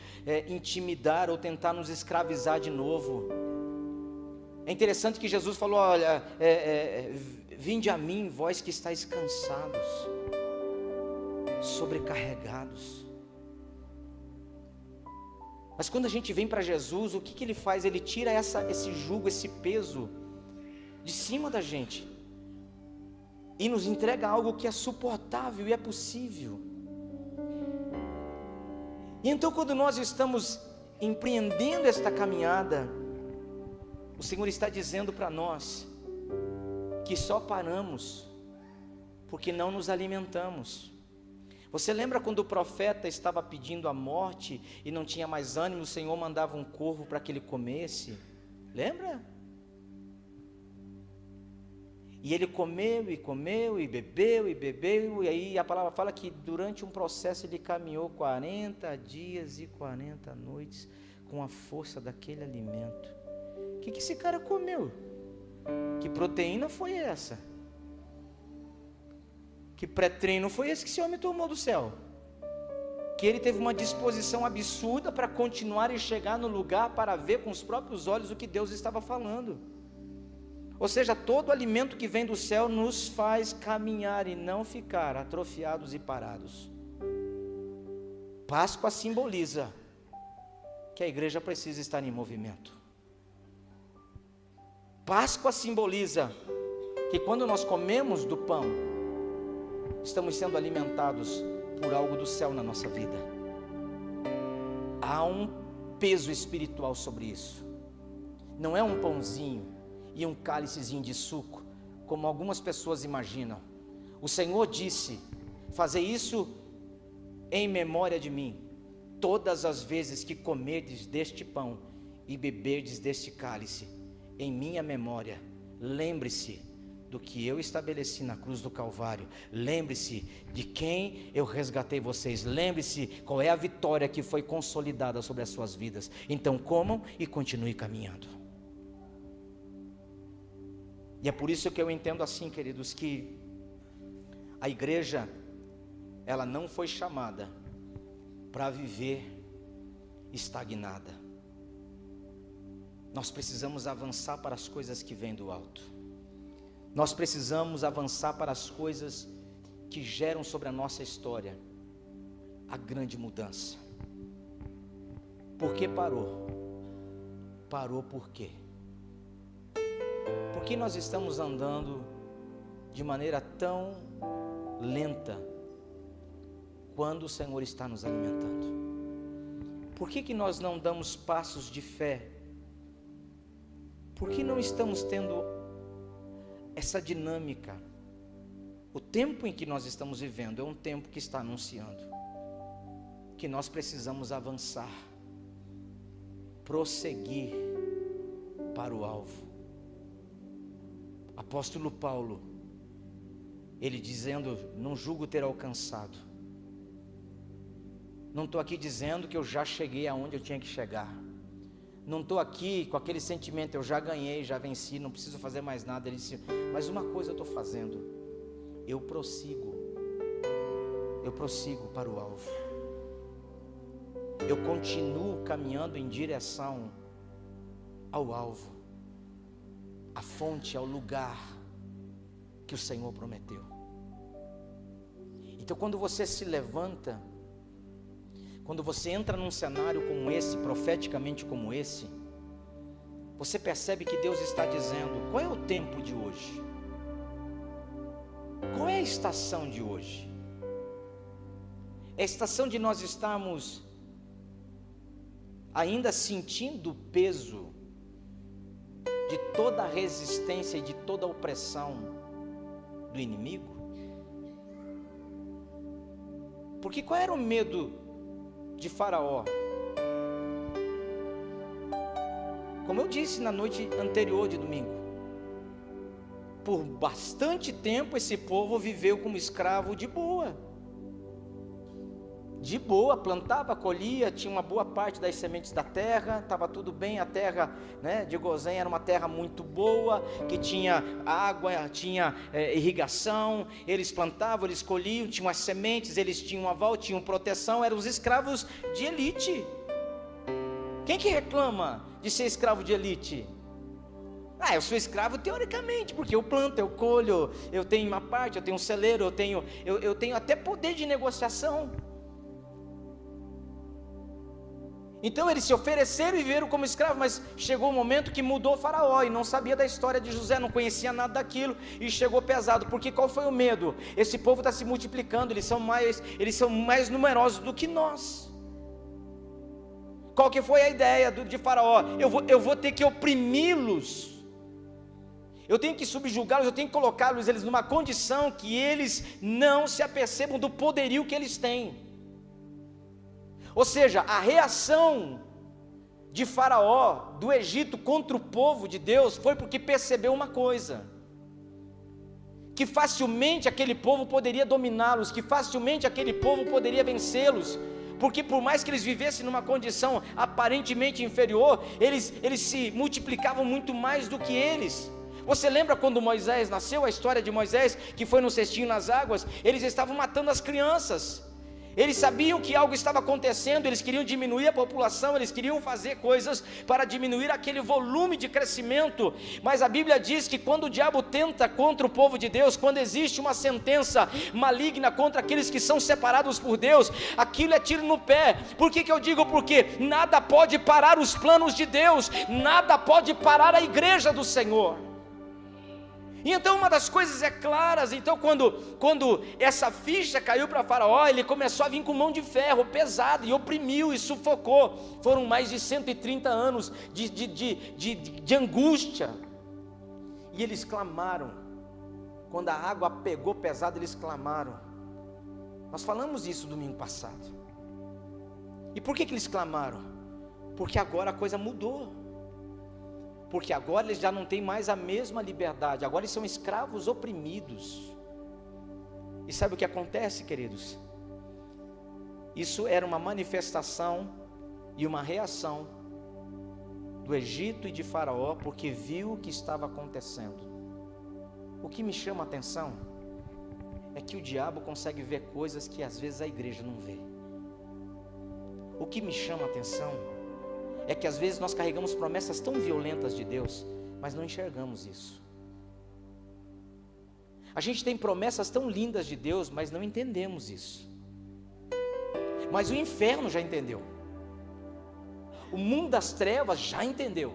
intimidar ou tentar nos escravizar de novo. É interessante que Jesus falou: olha, vinde a mim, vós que estáis cansados, sobrecarregados. Mas quando a gente vem para Jesus, o que Ele faz? Ele tira esse jugo, esse peso de cima da gente e nos entrega algo que é suportável e é possível. E então, quando nós estamos empreendendo esta caminhada, o Senhor está dizendo para nós que só paramos porque não nos alimentamos. Você lembra quando o profeta estava pedindo a morte e não tinha mais ânimo, o Senhor mandava um corvo para que ele comesse? Lembra? E ele comeu, e bebeu, e aí a palavra fala que durante um processo ele caminhou 40 dias e 40 noites com a força daquele alimento. O que esse cara comeu? Que proteína foi essa? Que pré-treino foi esse que esse homem tomou do céu? Que ele teve uma disposição absurda para continuar e chegar no lugar para ver com os próprios olhos o que Deus estava falando. Ou seja, todo alimento que vem do céu nos faz caminhar e não ficar atrofiados e parados. Páscoa simboliza que a igreja precisa estar em movimento. Páscoa simboliza que quando nós comemos do pão, estamos sendo alimentados por algo do céu na nossa vida. Há um peso espiritual sobre isso. Não é um pãozinho e um cálicezinho de suco, como algumas pessoas imaginam. O Senhor disse: fazei isso em memória de mim, todas as vezes que comerdes deste pão e beberdes deste cálice, em minha memória. Lembre-se do que eu estabeleci na cruz do Calvário. Lembre-se de quem eu resgatei vocês. Lembre-se qual é a vitória que foi consolidada sobre as suas vidas. Então comam e continue caminhando. E é por isso que eu entendo assim, queridos, que a igreja, ela não foi chamada para viver estagnada. Nós precisamos avançar para as coisas que vêm do alto. Nós precisamos avançar para as coisas que geram sobre a nossa história a grande mudança. Por que parou? Parou por quê? Por que nós estamos andando de maneira tão lenta quando o Senhor está nos alimentando? Por que nós não damos passos de fé? Por que não estamos tendo essa dinâmica? O tempo em que nós estamos vivendo é um tempo que está anunciando que nós precisamos avançar, prosseguir para o alvo. Apóstolo Paulo, ele dizendo: não julgo ter alcançado. Não estou aqui dizendo que eu já cheguei aonde eu tinha que chegar. Não estou aqui com aquele sentimento: eu já ganhei, já venci, não preciso fazer mais nada. Ele disse: mas uma coisa eu estou fazendo, eu prossigo para o alvo. Eu continuo caminhando em direção ao alvo, à fonte, ao lugar que o Senhor prometeu. Então, quando você se levanta, quando você entra num cenário como esse, profeticamente como esse, você percebe que Deus está dizendo: qual é o tempo de hoje? Qual é a estação de hoje? É a estação de nós estarmos ainda sentindo o peso de toda a resistência e de toda a opressão do inimigo. Porque qual era o medo de Faraó? Como eu disse na noite anterior de domingo, por bastante tempo esse povo viveu como escravo de boa. De boa, plantava, colhia, tinha uma boa parte das sementes da terra, estava tudo bem. A terra, né, de Gozém era uma terra muito boa, que tinha água, tinha irrigação, eles plantavam, eles colhiam, tinham as sementes, eles tinham aval, tinham proteção, eram os escravos de elite. Quem que reclama de ser escravo de elite? Eu sou escravo teoricamente, porque eu planto, eu colho, eu tenho uma parte, eu tenho um celeiro, eu tenho até poder de negociação. Então eles se ofereceram e viveram como escravos, mas chegou um momento que mudou Faraó e não sabia da história de José, não conhecia nada daquilo e chegou pesado, porque qual foi o medo? Esse povo está se multiplicando, eles são mais numerosos do que nós. Qual que foi a ideia de Faraó? Eu vou ter que oprimi-los, eu tenho que subjugá-los, eu tenho que colocá-los eles numa condição que eles não se apercebam do poderio que eles têm. Ou seja, a reação de Faraó, do Egito, contra o povo de Deus, foi porque percebeu uma coisa: que facilmente aquele povo poderia dominá-los, que facilmente aquele povo poderia vencê-los, porque por mais que eles vivessem numa condição aparentemente inferior, eles se multiplicavam muito mais do que eles. Você lembra quando Moisés nasceu, a história de Moisés, que foi no cestinho nas águas? Eles estavam matando as crianças. Eles sabiam que algo estava acontecendo, eles queriam diminuir a população, eles queriam fazer coisas para diminuir aquele volume de crescimento, mas a Bíblia diz que quando o diabo tenta contra o povo de Deus, quando existe uma sentença maligna contra aqueles que são separados por Deus, aquilo é tiro no pé. Por que eu digo? Porque nada pode parar os planos de Deus, nada pode parar a igreja do Senhor. E então uma das coisas é claras. Então quando essa ficha caiu para Faraó, ele começou a vir com mão de ferro pesada e oprimiu e sufocou. Foram mais de 130 anos de angústia. E eles clamaram. Quando a água pegou pesado, eles clamaram. Nós falamos isso domingo passado. E por que eles clamaram? Porque agora a coisa mudou. Porque agora eles já não têm mais a mesma liberdade, agora eles são escravos oprimidos. E sabe o que acontece, queridos? Isso era uma manifestação e uma reação do Egito e de Faraó, porque viu o que estava acontecendo. O que me chama a atenção é que o diabo consegue ver coisas que às vezes a igreja não vê. O que me chama a atenção é que às vezes nós carregamos promessas tão violentas de Deus, mas não enxergamos isso. A gente tem promessas tão lindas de Deus, mas não entendemos isso. Mas o inferno já entendeu. O mundo das trevas já entendeu.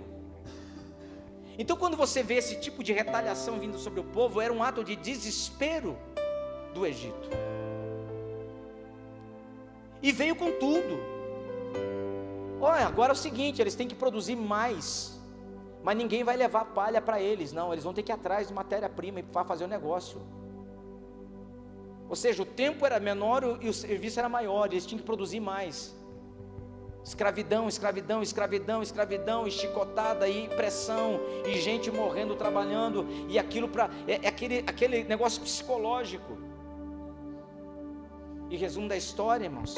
Então quando você vê esse tipo de retaliação vindo sobre o povo, era um ato de desespero do Egito. E veio com tudo. Olha, agora é o seguinte, eles têm que produzir mais, mas ninguém vai levar palha para eles, não, eles vão ter que ir atrás de matéria-prima para fazer o negócio. Ou seja, o tempo era menor e o serviço era maior, eles tinham que produzir mais. Escravidão, escravidão, escravidão, escravidão, e chicotada, e pressão, e gente morrendo, trabalhando, e aquilo aquele negócio psicológico. E resumo da história, irmãos,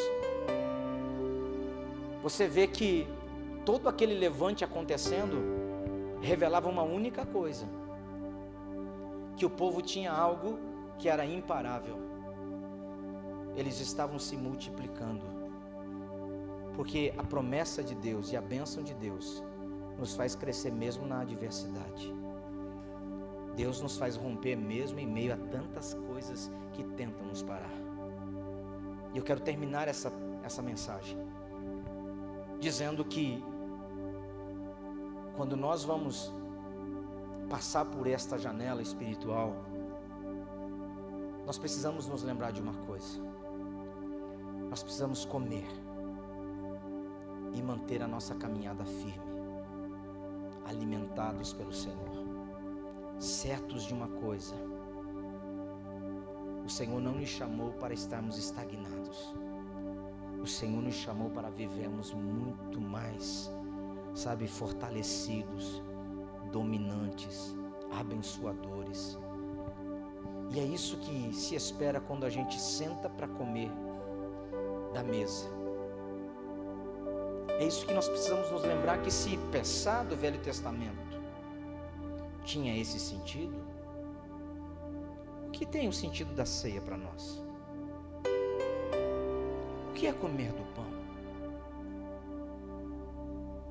você vê que todo aquele levante acontecendo revelava uma única coisa: que o povo tinha algo que era imparável. Eles estavam se multiplicando, porque a promessa de Deus e a bênção de Deus nos faz crescer mesmo na adversidade. Deus nos faz romper mesmo em meio a tantas coisas que tentam nos parar. E eu quero terminar essa mensagem dizendo que quando nós vamos passar por esta janela espiritual, nós precisamos nos lembrar de uma coisa: nós precisamos comer e manter a nossa caminhada firme, alimentados pelo Senhor, certos de uma coisa: o Senhor não nos chamou para estarmos estagnados. O Senhor nos chamou para vivermos muito mais, sabe, fortalecidos, dominantes, abençoadores. E é isso que se espera quando a gente senta para comer da mesa. É isso que nós precisamos nos lembrar, que se pensar do Velho Testamento tinha esse sentido, o que tem o sentido da ceia para nós? O que é comer do pão?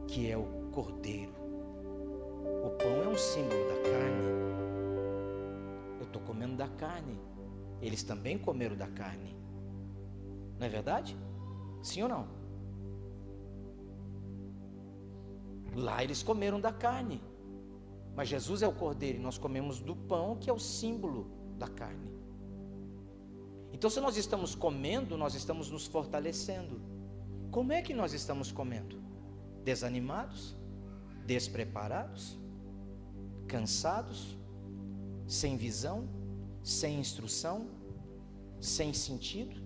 Que é o cordeiro. O pão é um símbolo da carne. Eu estou comendo da carne. Eles também comeram da carne. Não é verdade? Sim ou não? Lá eles comeram da carne. Mas Jesus é o cordeiro e nós comemos do pão, que é o símbolo da carne. Então, se nós estamos comendo, nós estamos nos fortalecendo. Como é que nós estamos comendo? Desanimados? Despreparados? Cansados? Sem visão? Sem instrução? Sem sentido?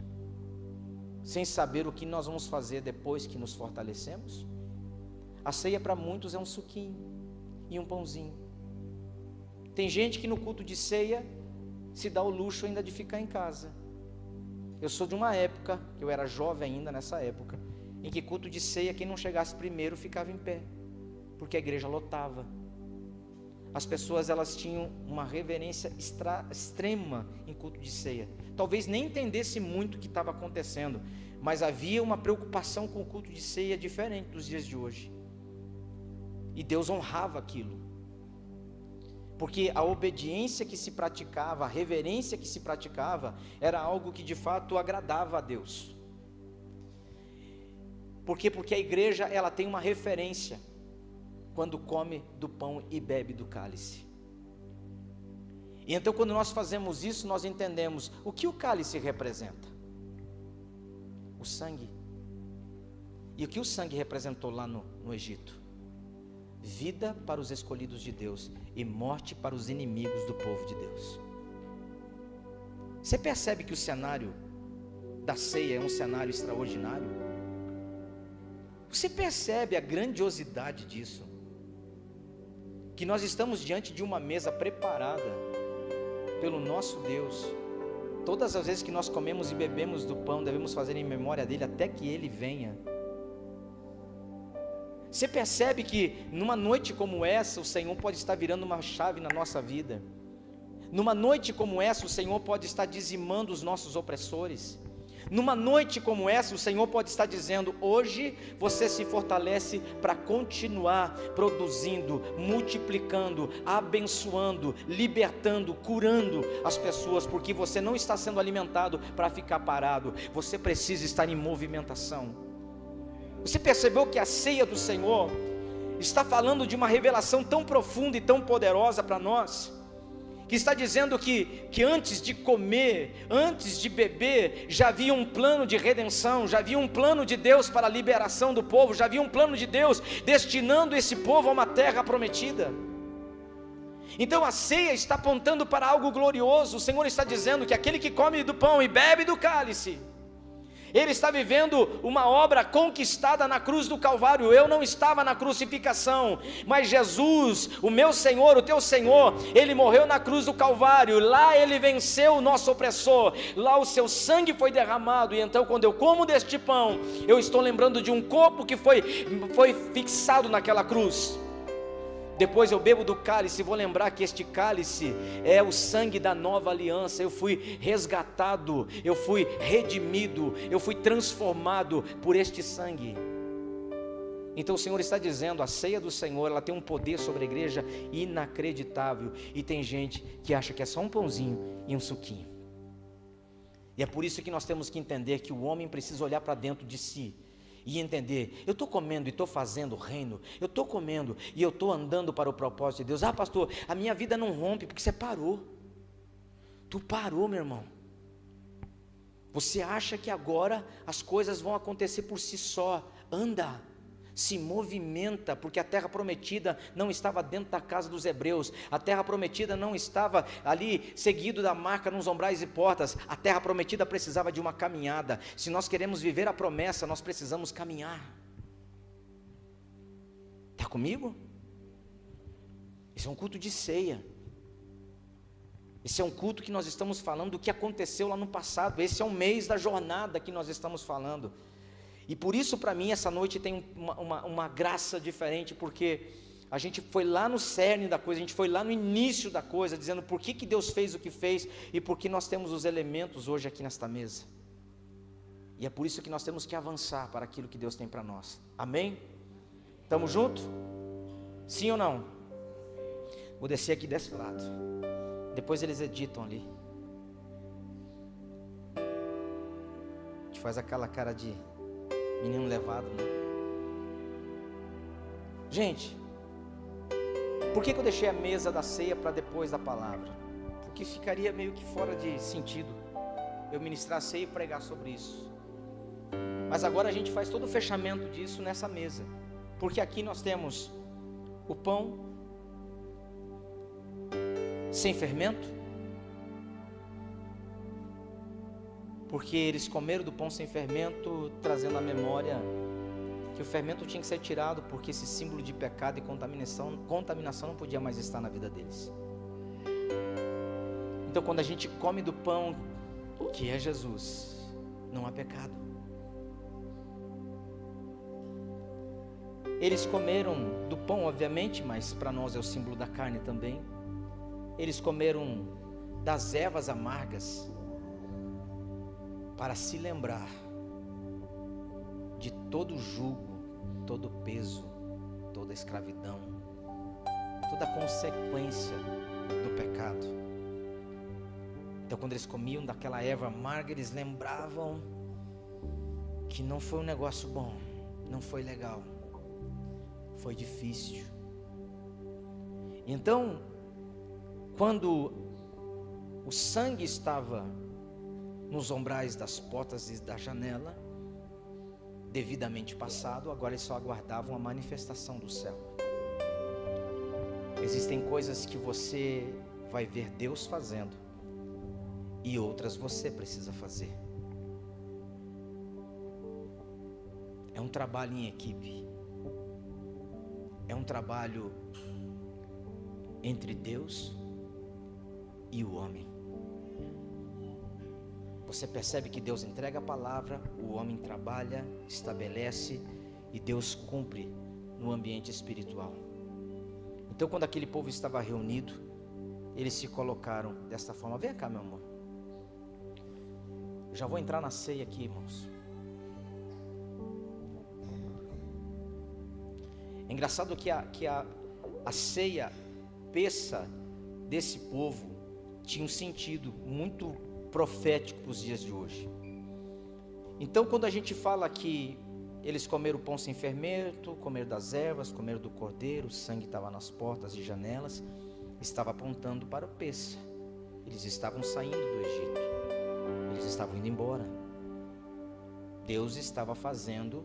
Sem saber o que nós vamos fazer depois que nos fortalecemos? A ceia para muitos é um suquinho e um pãozinho. Tem gente que no culto de ceia se dá o luxo ainda de ficar em casa. Eu sou de uma época, eu era jovem ainda nessa época, em que culto de ceia, quem não chegasse primeiro ficava em pé, porque a igreja lotava. As pessoas, elas tinham uma reverência extrema em culto de ceia. Talvez nem entendesse muito o que estava acontecendo, mas havia uma preocupação com o culto de ceia diferente dos dias de hoje. E Deus honrava aquilo, porque a obediência que se praticava, a reverência que se praticava, era algo que de fato agradava a Deus. Por quê? Porque a igreja, ela tem uma referência quando come do pão e bebe do cálice. E então, quando nós fazemos isso, nós entendemos o que o cálice representa: o sangue. E o que o sangue representou lá no Egito? Vida para os escolhidos de Deus e morte para os inimigos do povo de Deus. Você percebe que o cenário da ceia é um cenário extraordinário? Você percebe a grandiosidade disso? Que nós estamos diante de uma mesa preparada pelo nosso Deus. Todas as vezes que nós comemos e bebemos do pão, devemos fazer em memória dele até que ele venha. Você percebe que numa noite como essa, o Senhor pode estar virando uma chave na nossa vida. Numa noite como essa, o Senhor pode estar dizimando os nossos opressores. Numa noite como essa, o Senhor pode estar dizendo: hoje você se fortalece para continuar produzindo, multiplicando, abençoando, libertando, curando as pessoas, porque você não está sendo alimentado para ficar parado, você precisa estar em movimentação. Você percebeu que a ceia do Senhor está falando de uma revelação tão profunda e tão poderosa para nós, que está dizendo que antes de comer, antes de beber, já havia um plano de redenção, já havia um plano de Deus para a liberação do povo, já havia um plano de Deus destinando esse povo a uma terra prometida. Então a ceia está apontando para algo glorioso. O Senhor está dizendo que aquele que come do pão e bebe do cálice, ele está vivendo uma obra conquistada na cruz do Calvário. Eu não estava na crucificação, mas Jesus, o meu Senhor, o teu Senhor, ele morreu na cruz do Calvário. Lá ele venceu o nosso opressor, lá o seu sangue foi derramado. E então, quando eu como deste pão, eu estou lembrando de um corpo que foi fixado naquela cruz. Depois eu bebo do cálice e vou lembrar que este cálice é o sangue da nova aliança. Eu fui resgatado, eu fui redimido, eu fui transformado por este sangue. Então o Senhor está dizendo, a ceia do Senhor, ela tem um poder sobre a igreja inacreditável. E tem gente que acha que é só um pãozinho e um suquinho. E é por isso que nós temos que entender que o homem precisa olhar para dentro de si e entender: eu estou comendo e estou fazendo o reino, eu estou comendo e eu estou andando para o propósito de Deus. Ah, pastor, a minha vida não rompe porque você parou. Tu parou, meu irmão. Você acha que agora as coisas vão acontecer por si só? Anda, se movimenta, porque a terra prometida não estava dentro da casa dos hebreus, a terra prometida não estava ali seguido da marca nos umbrais e portas, a terra prometida precisava de uma caminhada. Se nós queremos viver a promessa, nós precisamos caminhar. Está comigo? Esse é um culto de ceia. Esse é um culto que nós estamos falando do que aconteceu lá no passado. Esse é um mês da jornada que nós estamos falando. E por isso, para mim, essa noite tem uma graça diferente, porque a gente foi lá no cerne da coisa, a gente foi lá no início da coisa, dizendo por que Deus fez o que fez e por que nós temos os elementos hoje aqui nesta mesa. E é por isso que nós temos que avançar para aquilo que Deus tem para nós. Amém? Estamos juntos? Sim ou não? Vou descer aqui desse lado. Depois eles editam ali. A gente faz aquela cara de menino levado, né? Gente, por que eu deixei a mesa da ceia para depois da palavra? Porque ficaria meio que fora de sentido eu ministrar a ceia e pregar sobre isso. Mas agora a gente faz todo o fechamento disso nessa mesa, porque aqui nós temos o pão sem fermento, porque eles comeram do pão sem fermento, trazendo à memória que o fermento tinha que ser tirado, porque esse símbolo de pecado e contaminação não podia mais estar na vida deles. Então, quando a gente come do pão, que é Jesus, não há pecado. Eles comeram do pão, obviamente, mas para nós é o símbolo da carne também. Eles comeram das ervas amargas, para se lembrar de todo o jugo, todo o peso, toda a escravidão, toda a consequência do pecado. Então, quando eles comiam daquela erva amarga, eles lembravam que não foi um negócio bom, não foi legal, foi difícil. Então, quando o sangue estava nos umbrais das portas e da janela, devidamente passado, agora eles só aguardavam a manifestação do céu. Existem coisas que você vai ver Deus fazendo, e outras você precisa fazer. É um trabalho em equipe, é um trabalho entre Deus e o homem. Você percebe que Deus entrega a palavra, o homem trabalha, estabelece e Deus cumpre no ambiente espiritual. Então, quando aquele povo estava reunido, eles se colocaram desta forma. Vem cá, meu amor. Eu já vou entrar na ceia aqui, irmãos. É engraçado que a ceia peça desse povo tinha um sentido muito profético para os dias de hoje. Então, quando a gente fala que eles comeram o pão sem fermento, comeram das ervas, comeram do cordeiro, o sangue estava nas portas e janelas, estava apontando para o Pêssah. Eles estavam saindo do Egito, eles estavam indo embora. Deus estava fazendo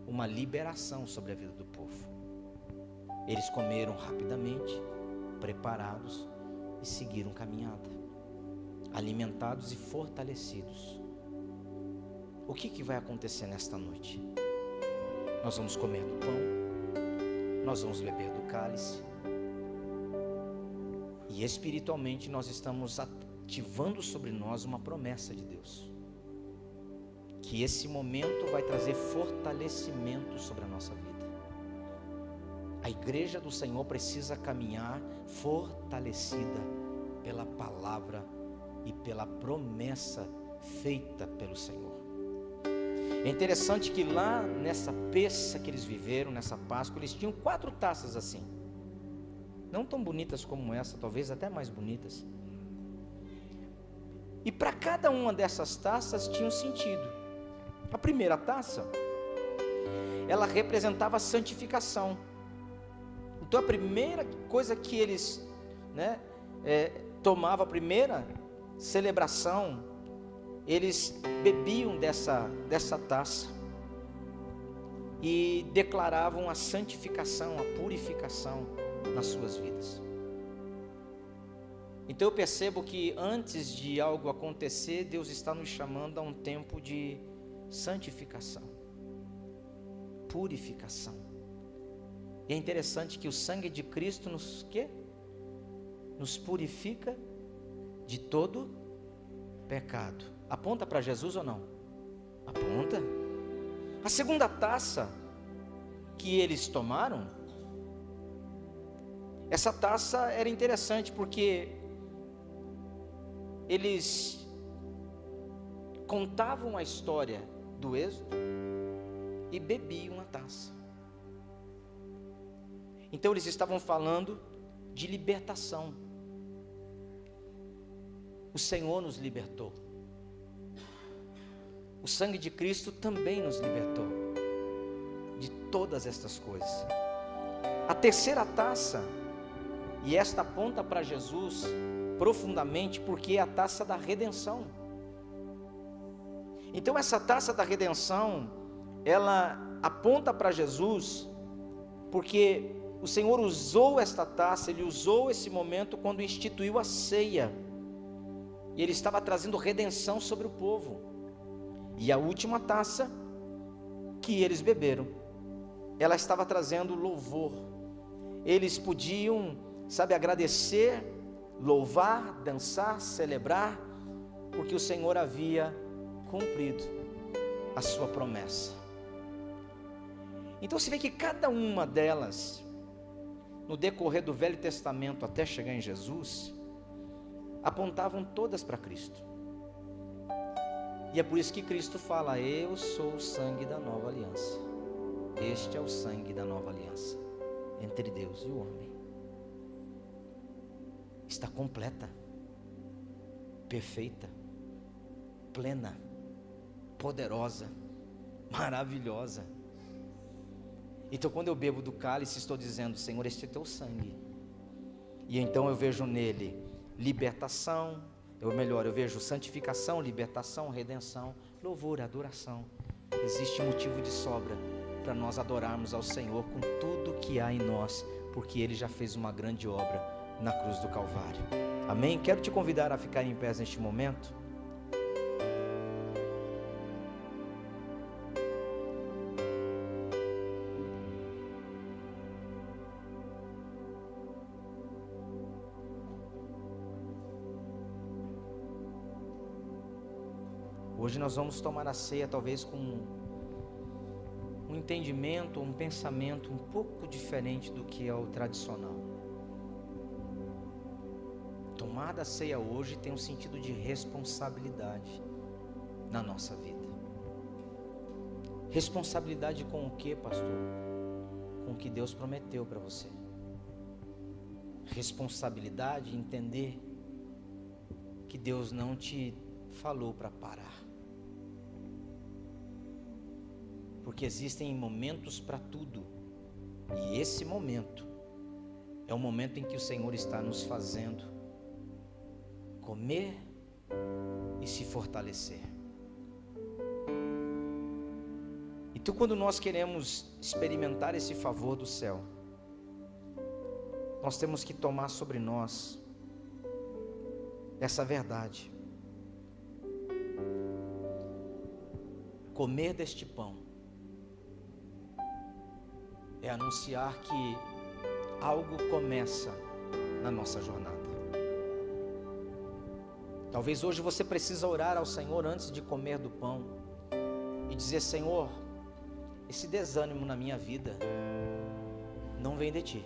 uma liberação sobre a vida do povo. Eles comeram rapidamente, preparados, e seguiram caminhada, alimentados e fortalecidos. O que vai acontecer nesta noite? Nós vamos comer do pão, nós vamos beber do cálice, e espiritualmente nós estamos ativando sobre nós uma promessa de Deus, que esse momento vai trazer fortalecimento sobre a nossa vida. A igreja do Senhor precisa caminhar fortalecida pela palavra e pela promessa feita pelo Senhor. É interessante que lá nessa Pêssah que eles viveram, nessa Páscoa, eles tinham 4 taças assim, não tão bonitas como essa, talvez até mais bonitas. E para cada uma dessas taças tinha um sentido. A primeira taça, ela representava a santificação. Então a primeira coisa que eles tomavam, a primeira celebração, eles bebiam dessa taça e declaravam a santificação, a purificação nas suas vidas. Então eu percebo que antes de algo acontecer, Deus está nos chamando a um tempo de santificação, purificação. E é interessante que o sangue de Cristo nos purifica de todo pecado. Aponta para Jesus ou não? Aponta. A segunda taça que eles tomaram, essa taça era interessante porque eles contavam a história do Êxodo e bebiam a taça. Então eles estavam falando de libertação. O Senhor nos libertou. O sangue de Cristo também nos libertou de todas estas coisas. A terceira taça, e esta aponta para Jesus profundamente, porque é a taça da redenção. Então essa taça da redenção, ela aponta para Jesus, porque o Senhor usou esta taça, Ele usou esse momento quando instituiu a ceia, e Ele estava trazendo redenção sobre o povo. E a última taça que eles beberam, ela estava trazendo louvor. Eles podiam, agradecer, louvar, dançar, celebrar, porque o Senhor havia cumprido a sua promessa. Então se vê que cada uma delas, no decorrer do Velho Testamento até chegar em Jesus, apontavam todas para Cristo. E é por isso que Cristo fala: eu sou o sangue da nova aliança. Este é o sangue da nova aliança entre Deus e o homem. Está completa, perfeita, plena, poderosa, maravilhosa. Então quando eu bebo do cálice, estou dizendo: Senhor, este é teu sangue. E então eu vejo nele libertação, eu vejo santificação, libertação, redenção, louvor, adoração. Existe motivo de sobra para nós adorarmos ao Senhor com tudo que há em nós, porque Ele já fez uma grande obra na cruz do Calvário. Amém? Quero te convidar a ficar em pé neste momento. Hoje nós vamos tomar a ceia talvez com um entendimento, um pensamento um pouco diferente do que é o tradicional. Tomar a ceia hoje tem um sentido de responsabilidade na nossa vida. Responsabilidade com o que, pastor? Com o que Deus prometeu para você. Responsabilidade em entender que Deus não te falou para parar. Porque existem momentos para tudo, e esse momento é o momento em que o Senhor está nos fazendo comer e se fortalecer. Então, quando nós queremos experimentar esse favor do céu, nós temos que tomar sobre nós essa verdade. Comer deste pão é anunciar que algo começa na nossa jornada. Talvez hoje você precisa orar ao Senhor antes de comer do pão e dizer: Senhor, esse desânimo na minha vida não vem de Ti.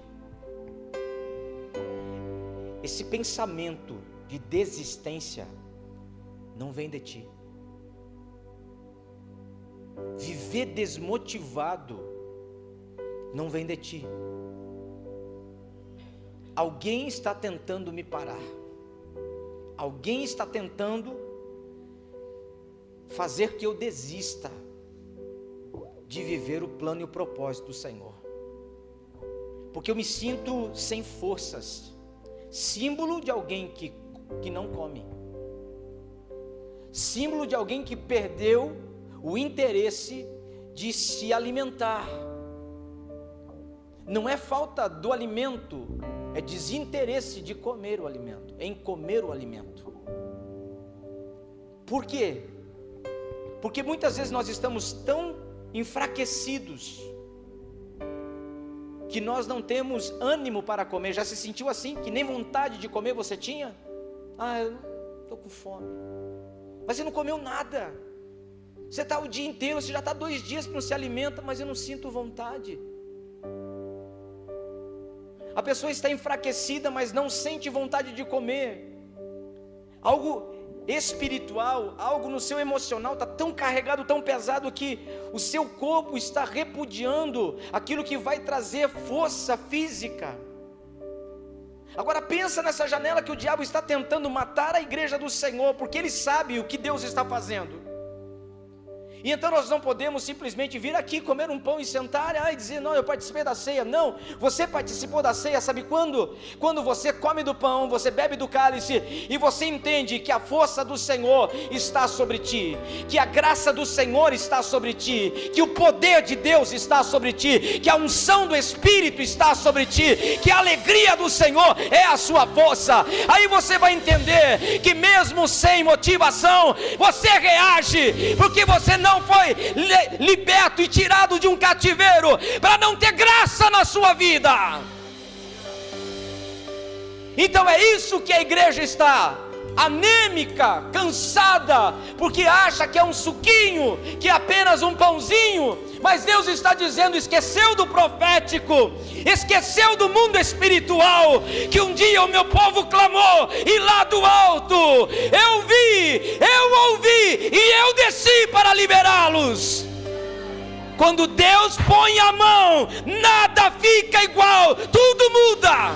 Esse pensamento de desistência não vem de Ti. Viver desmotivado não vem de Ti. Alguém está tentando me parar. Alguém está tentando fazer que eu desista de viver o plano e o propósito do Senhor. Porque eu me sinto sem forças. Símbolo de alguém que não come. símbolo de alguém que perdeu o interesse de se alimentar. Não é falta do alimento, é desinteresse de comer o alimento, em comer o alimento. Por quê? Porque muitas vezes nós estamos tão enfraquecidos que nós não temos ânimo para comer. Já se sentiu assim, que nem vontade de comer você tinha? Eu estou com fome. Mas você não comeu nada. Você está o dia inteiro, você já está 2 dias que não se alimenta, mas eu não sinto vontade. A pessoa está enfraquecida, mas não sente vontade de comer. Algo espiritual, algo no seu emocional está tão carregado, tão pesado, que o seu corpo está repudiando aquilo que vai trazer força física. Agora pensa nessa janela que o diabo está tentando matar a igreja do Senhor, porque ele sabe o que Deus está fazendo. E então nós não podemos simplesmente vir aqui comer um pão e sentar e dizer, não, eu participei da ceia. Não, você participou da ceia, sabe quando? Quando você come do pão, você bebe do cálice e você entende que a força do Senhor está sobre ti, que a graça do Senhor está sobre ti, que o poder de Deus está sobre ti, que a unção do Espírito está sobre ti, que a alegria do Senhor é a sua força. Aí você vai entender que mesmo sem motivação, você reage, porque você não foi liberto e tirado de um cativeiro para não ter graça na sua vida. Então é isso que a igreja está anêmica, cansada, porque acha que é um suquinho, que é apenas um pãozinho. Mas Deus está dizendo, esqueceu do profético, esqueceu do mundo espiritual, que um dia o meu povo clamou, e lá do alto eu vi, eu ouvi, e eu desci para liberá-los. Quando Deus põe a mão, nada fica igual, tudo muda.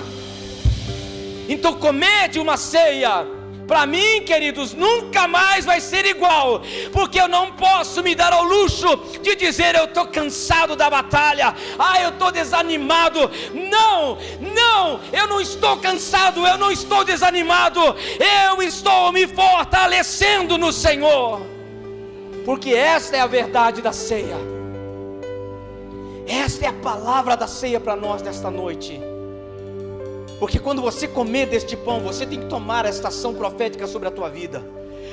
Então comer de uma ceia, para mim, queridos, nunca mais vai ser igual, porque eu não posso me dar ao luxo de dizer, eu estou cansado da batalha, eu estou desanimado. Não, eu não estou cansado, eu não estou desanimado, eu estou me fortalecendo no Senhor, porque esta é a verdade da ceia, esta é a palavra da ceia para nós nesta noite. Porque quando você comer deste pão, você tem que tomar esta ação profética sobre a tua vida.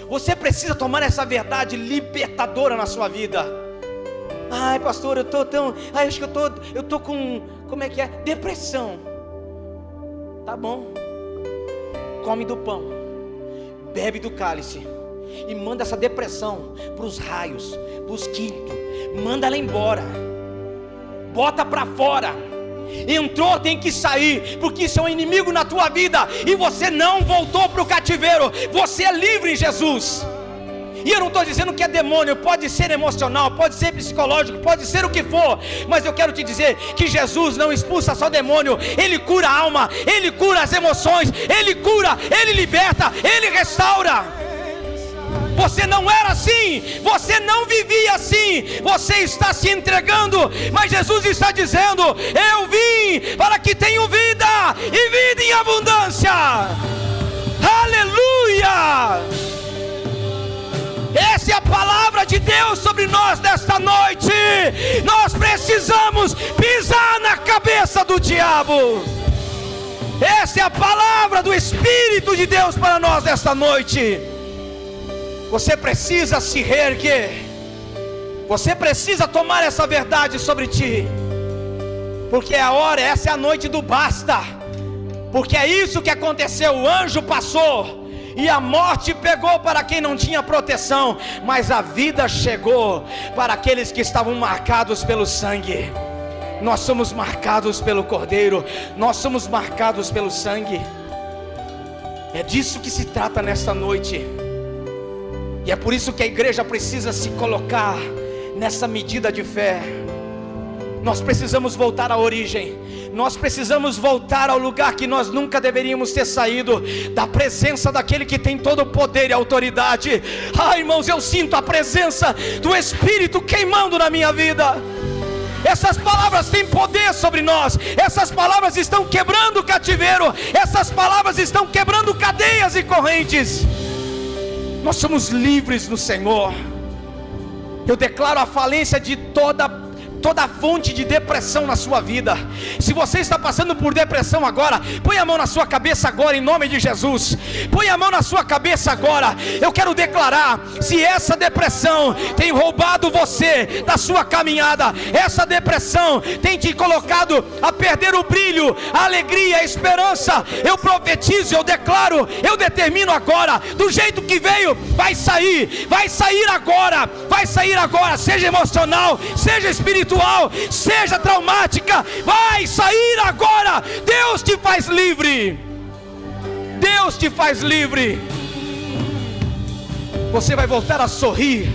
Você precisa tomar essa verdade libertadora na sua vida. Pastor, eu estou tão... acho que eu estou com... como é que é? Depressão. Tá bom. Come do pão, bebe do cálice, e manda essa depressão para os raios, para os quintos. Manda ela embora. Bota para fora. Entrou, tem que sair, porque isso é um inimigo na tua vida, e você não voltou para o cativeiro, você é livre em Jesus. E eu não estou dizendo que é demônio, pode ser emocional, pode ser psicológico, pode ser o que for, mas eu quero te dizer que Jesus não expulsa só demônio, Ele cura a alma, Ele cura as emoções, Ele cura, Ele liberta, Ele restaura. Você não era assim, você não vivia assim, você está se entregando, mas Jesus está dizendo, eu vim para que tenham vida, e vida em abundância. Aleluia! Essa é a palavra de Deus sobre nós nesta noite. Nós precisamos pisar na cabeça do diabo. Essa é a palavra do Espírito de Deus para nós nesta noite. Você precisa se reerguer, você precisa tomar essa verdade sobre ti, porque é a hora, essa é a noite do basta, porque é isso que aconteceu. O anjo passou e a morte pegou para quem não tinha proteção, mas a vida chegou para aqueles que estavam marcados pelo sangue. Nós somos marcados pelo Cordeiro, nós somos marcados pelo sangue. É disso que se trata nesta noite. E é por isso que a igreja precisa se colocar nessa medida de fé. Nós precisamos voltar à origem. Nós precisamos voltar ao lugar que nós nunca deveríamos ter saído, da presença daquele que tem todo o poder e autoridade. Irmãos, eu sinto a presença do Espírito queimando na minha vida. Essas palavras têm poder sobre nós. Essas palavras estão quebrando o cativeiro. Essas palavras estão quebrando cadeias e correntes. Nós somos livres no Senhor. Eu declaro a falência de toda fonte de depressão na sua vida. Se você está passando por depressão agora, põe a mão na sua cabeça agora, em nome de Jesus. Põe a mão na sua cabeça agora. Eu quero declarar: se essa depressão tem roubado você da sua caminhada, essa depressão tem te colocado a perder o brilho, a alegria, a esperança, eu profetizo, eu declaro, eu determino agora, do jeito que veio, vai sair agora, seja emocional, seja espiritual, seja traumática, vai sair agora. Deus te faz livre. Deus te faz livre. Você vai voltar a sorrir.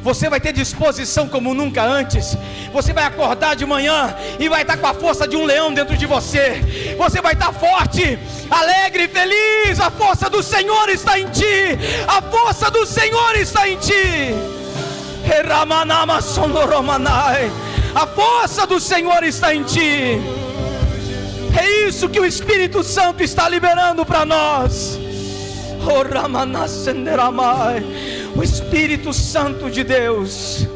Você vai ter disposição como nunca antes. Você vai acordar de manhã e vai estar com a força de um leão dentro de você. Você vai estar forte, alegre, feliz. A força do Senhor está em ti. A força do Senhor está em ti. A força do Senhor está em ti. É isso que o Espírito Santo está liberando para nós. O Espírito Santo de Deus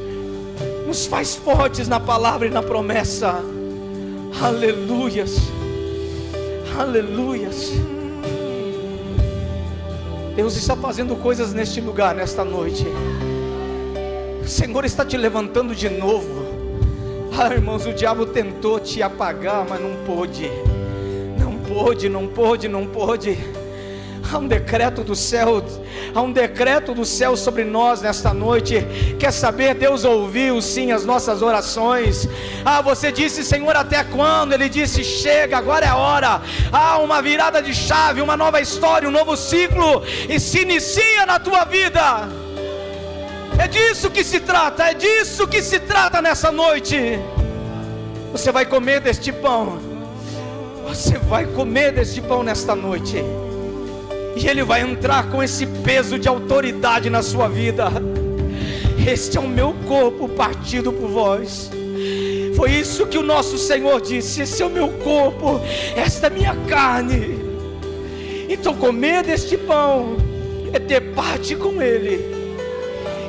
nos faz fortes na palavra e na promessa. Aleluias, aleluias. Deus está fazendo coisas neste lugar, nesta noite. O Senhor está te levantando de novo. Irmãos, o diabo tentou te apagar, mas não pôde. Não pôde. Há um decreto do céu, sobre nós nesta noite. Quer saber? Deus ouviu sim as nossas orações. Você disse: Senhor, até quando? Ele disse: chega, agora é a hora. Uma virada de chave, uma nova história, um novo ciclo, e se inicia na tua vida. É disso que se trata, nessa noite. Você vai comer deste pão. Você vai comer deste pão nesta noite. E ele vai entrar com esse peso de autoridade na sua vida. Este é o meu corpo partido por vós. Foi isso que o nosso Senhor disse: esse é o meu corpo, esta é a minha carne. Então comer deste pão é ter parte com ele.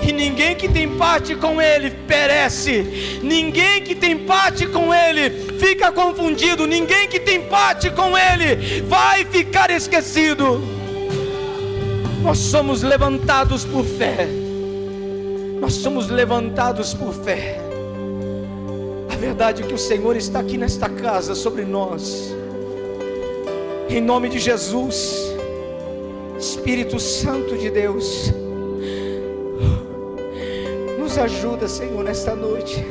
E ninguém que tem parte com ele perece. Ninguém que tem parte com ele fica confundido. Ninguém que tem parte com ele vai ficar esquecido. Nós somos levantados por fé. Nós somos levantados por fé. A verdade é que o Senhor está aqui nesta casa sobre nós. Em nome de Jesus. Espírito Santo de Deus, nos ajuda, Senhor, nesta noite.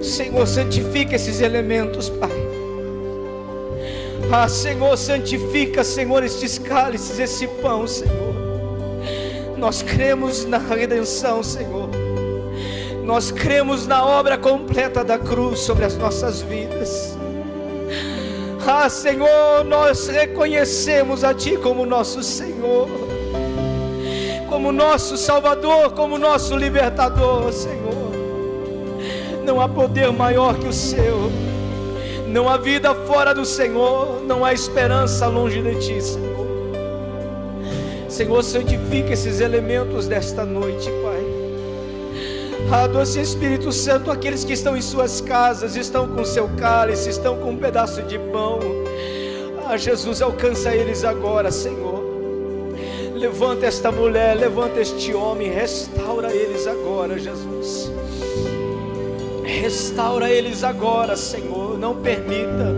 Senhor, santifica esses elementos, Pai. Senhor, santifica, Senhor, estes cálices, esse pão, Senhor. Nós cremos na redenção, Senhor. Nós cremos na obra completa da cruz sobre as nossas vidas. Senhor, nós reconhecemos a Ti como nosso Senhor, como nosso Salvador, como nosso Libertador, Senhor. Não há poder maior que o Seu. Não há vida fora do Senhor. Não há esperança longe de Ti, Senhor. Senhor, santifica esses elementos desta noite, Pai. Doce Espírito Santo, aqueles que estão em suas casas, estão com seu cálice, estão com um pedaço de pão. Jesus, alcança eles agora, Senhor. Levanta esta mulher, levanta este homem, restaura eles agora, Jesus. Restaura eles agora, Senhor. Não permita,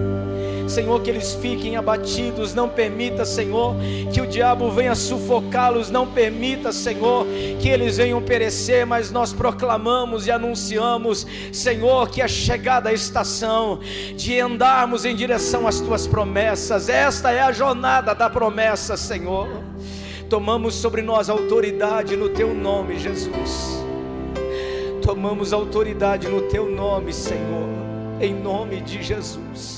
Senhor, que eles fiquem abatidos. Não permita, Senhor, que o diabo venha sufocá-los. Não permita, Senhor, que eles venham perecer. Mas nós proclamamos e anunciamos, Senhor, que é chegada a estação de andarmos em direção às Tuas promessas. Esta é a jornada da promessa, Senhor. Tomamos sobre nós autoridade no Teu nome, Jesus. Tomamos autoridade no Teu nome, Senhor, em nome de Jesus.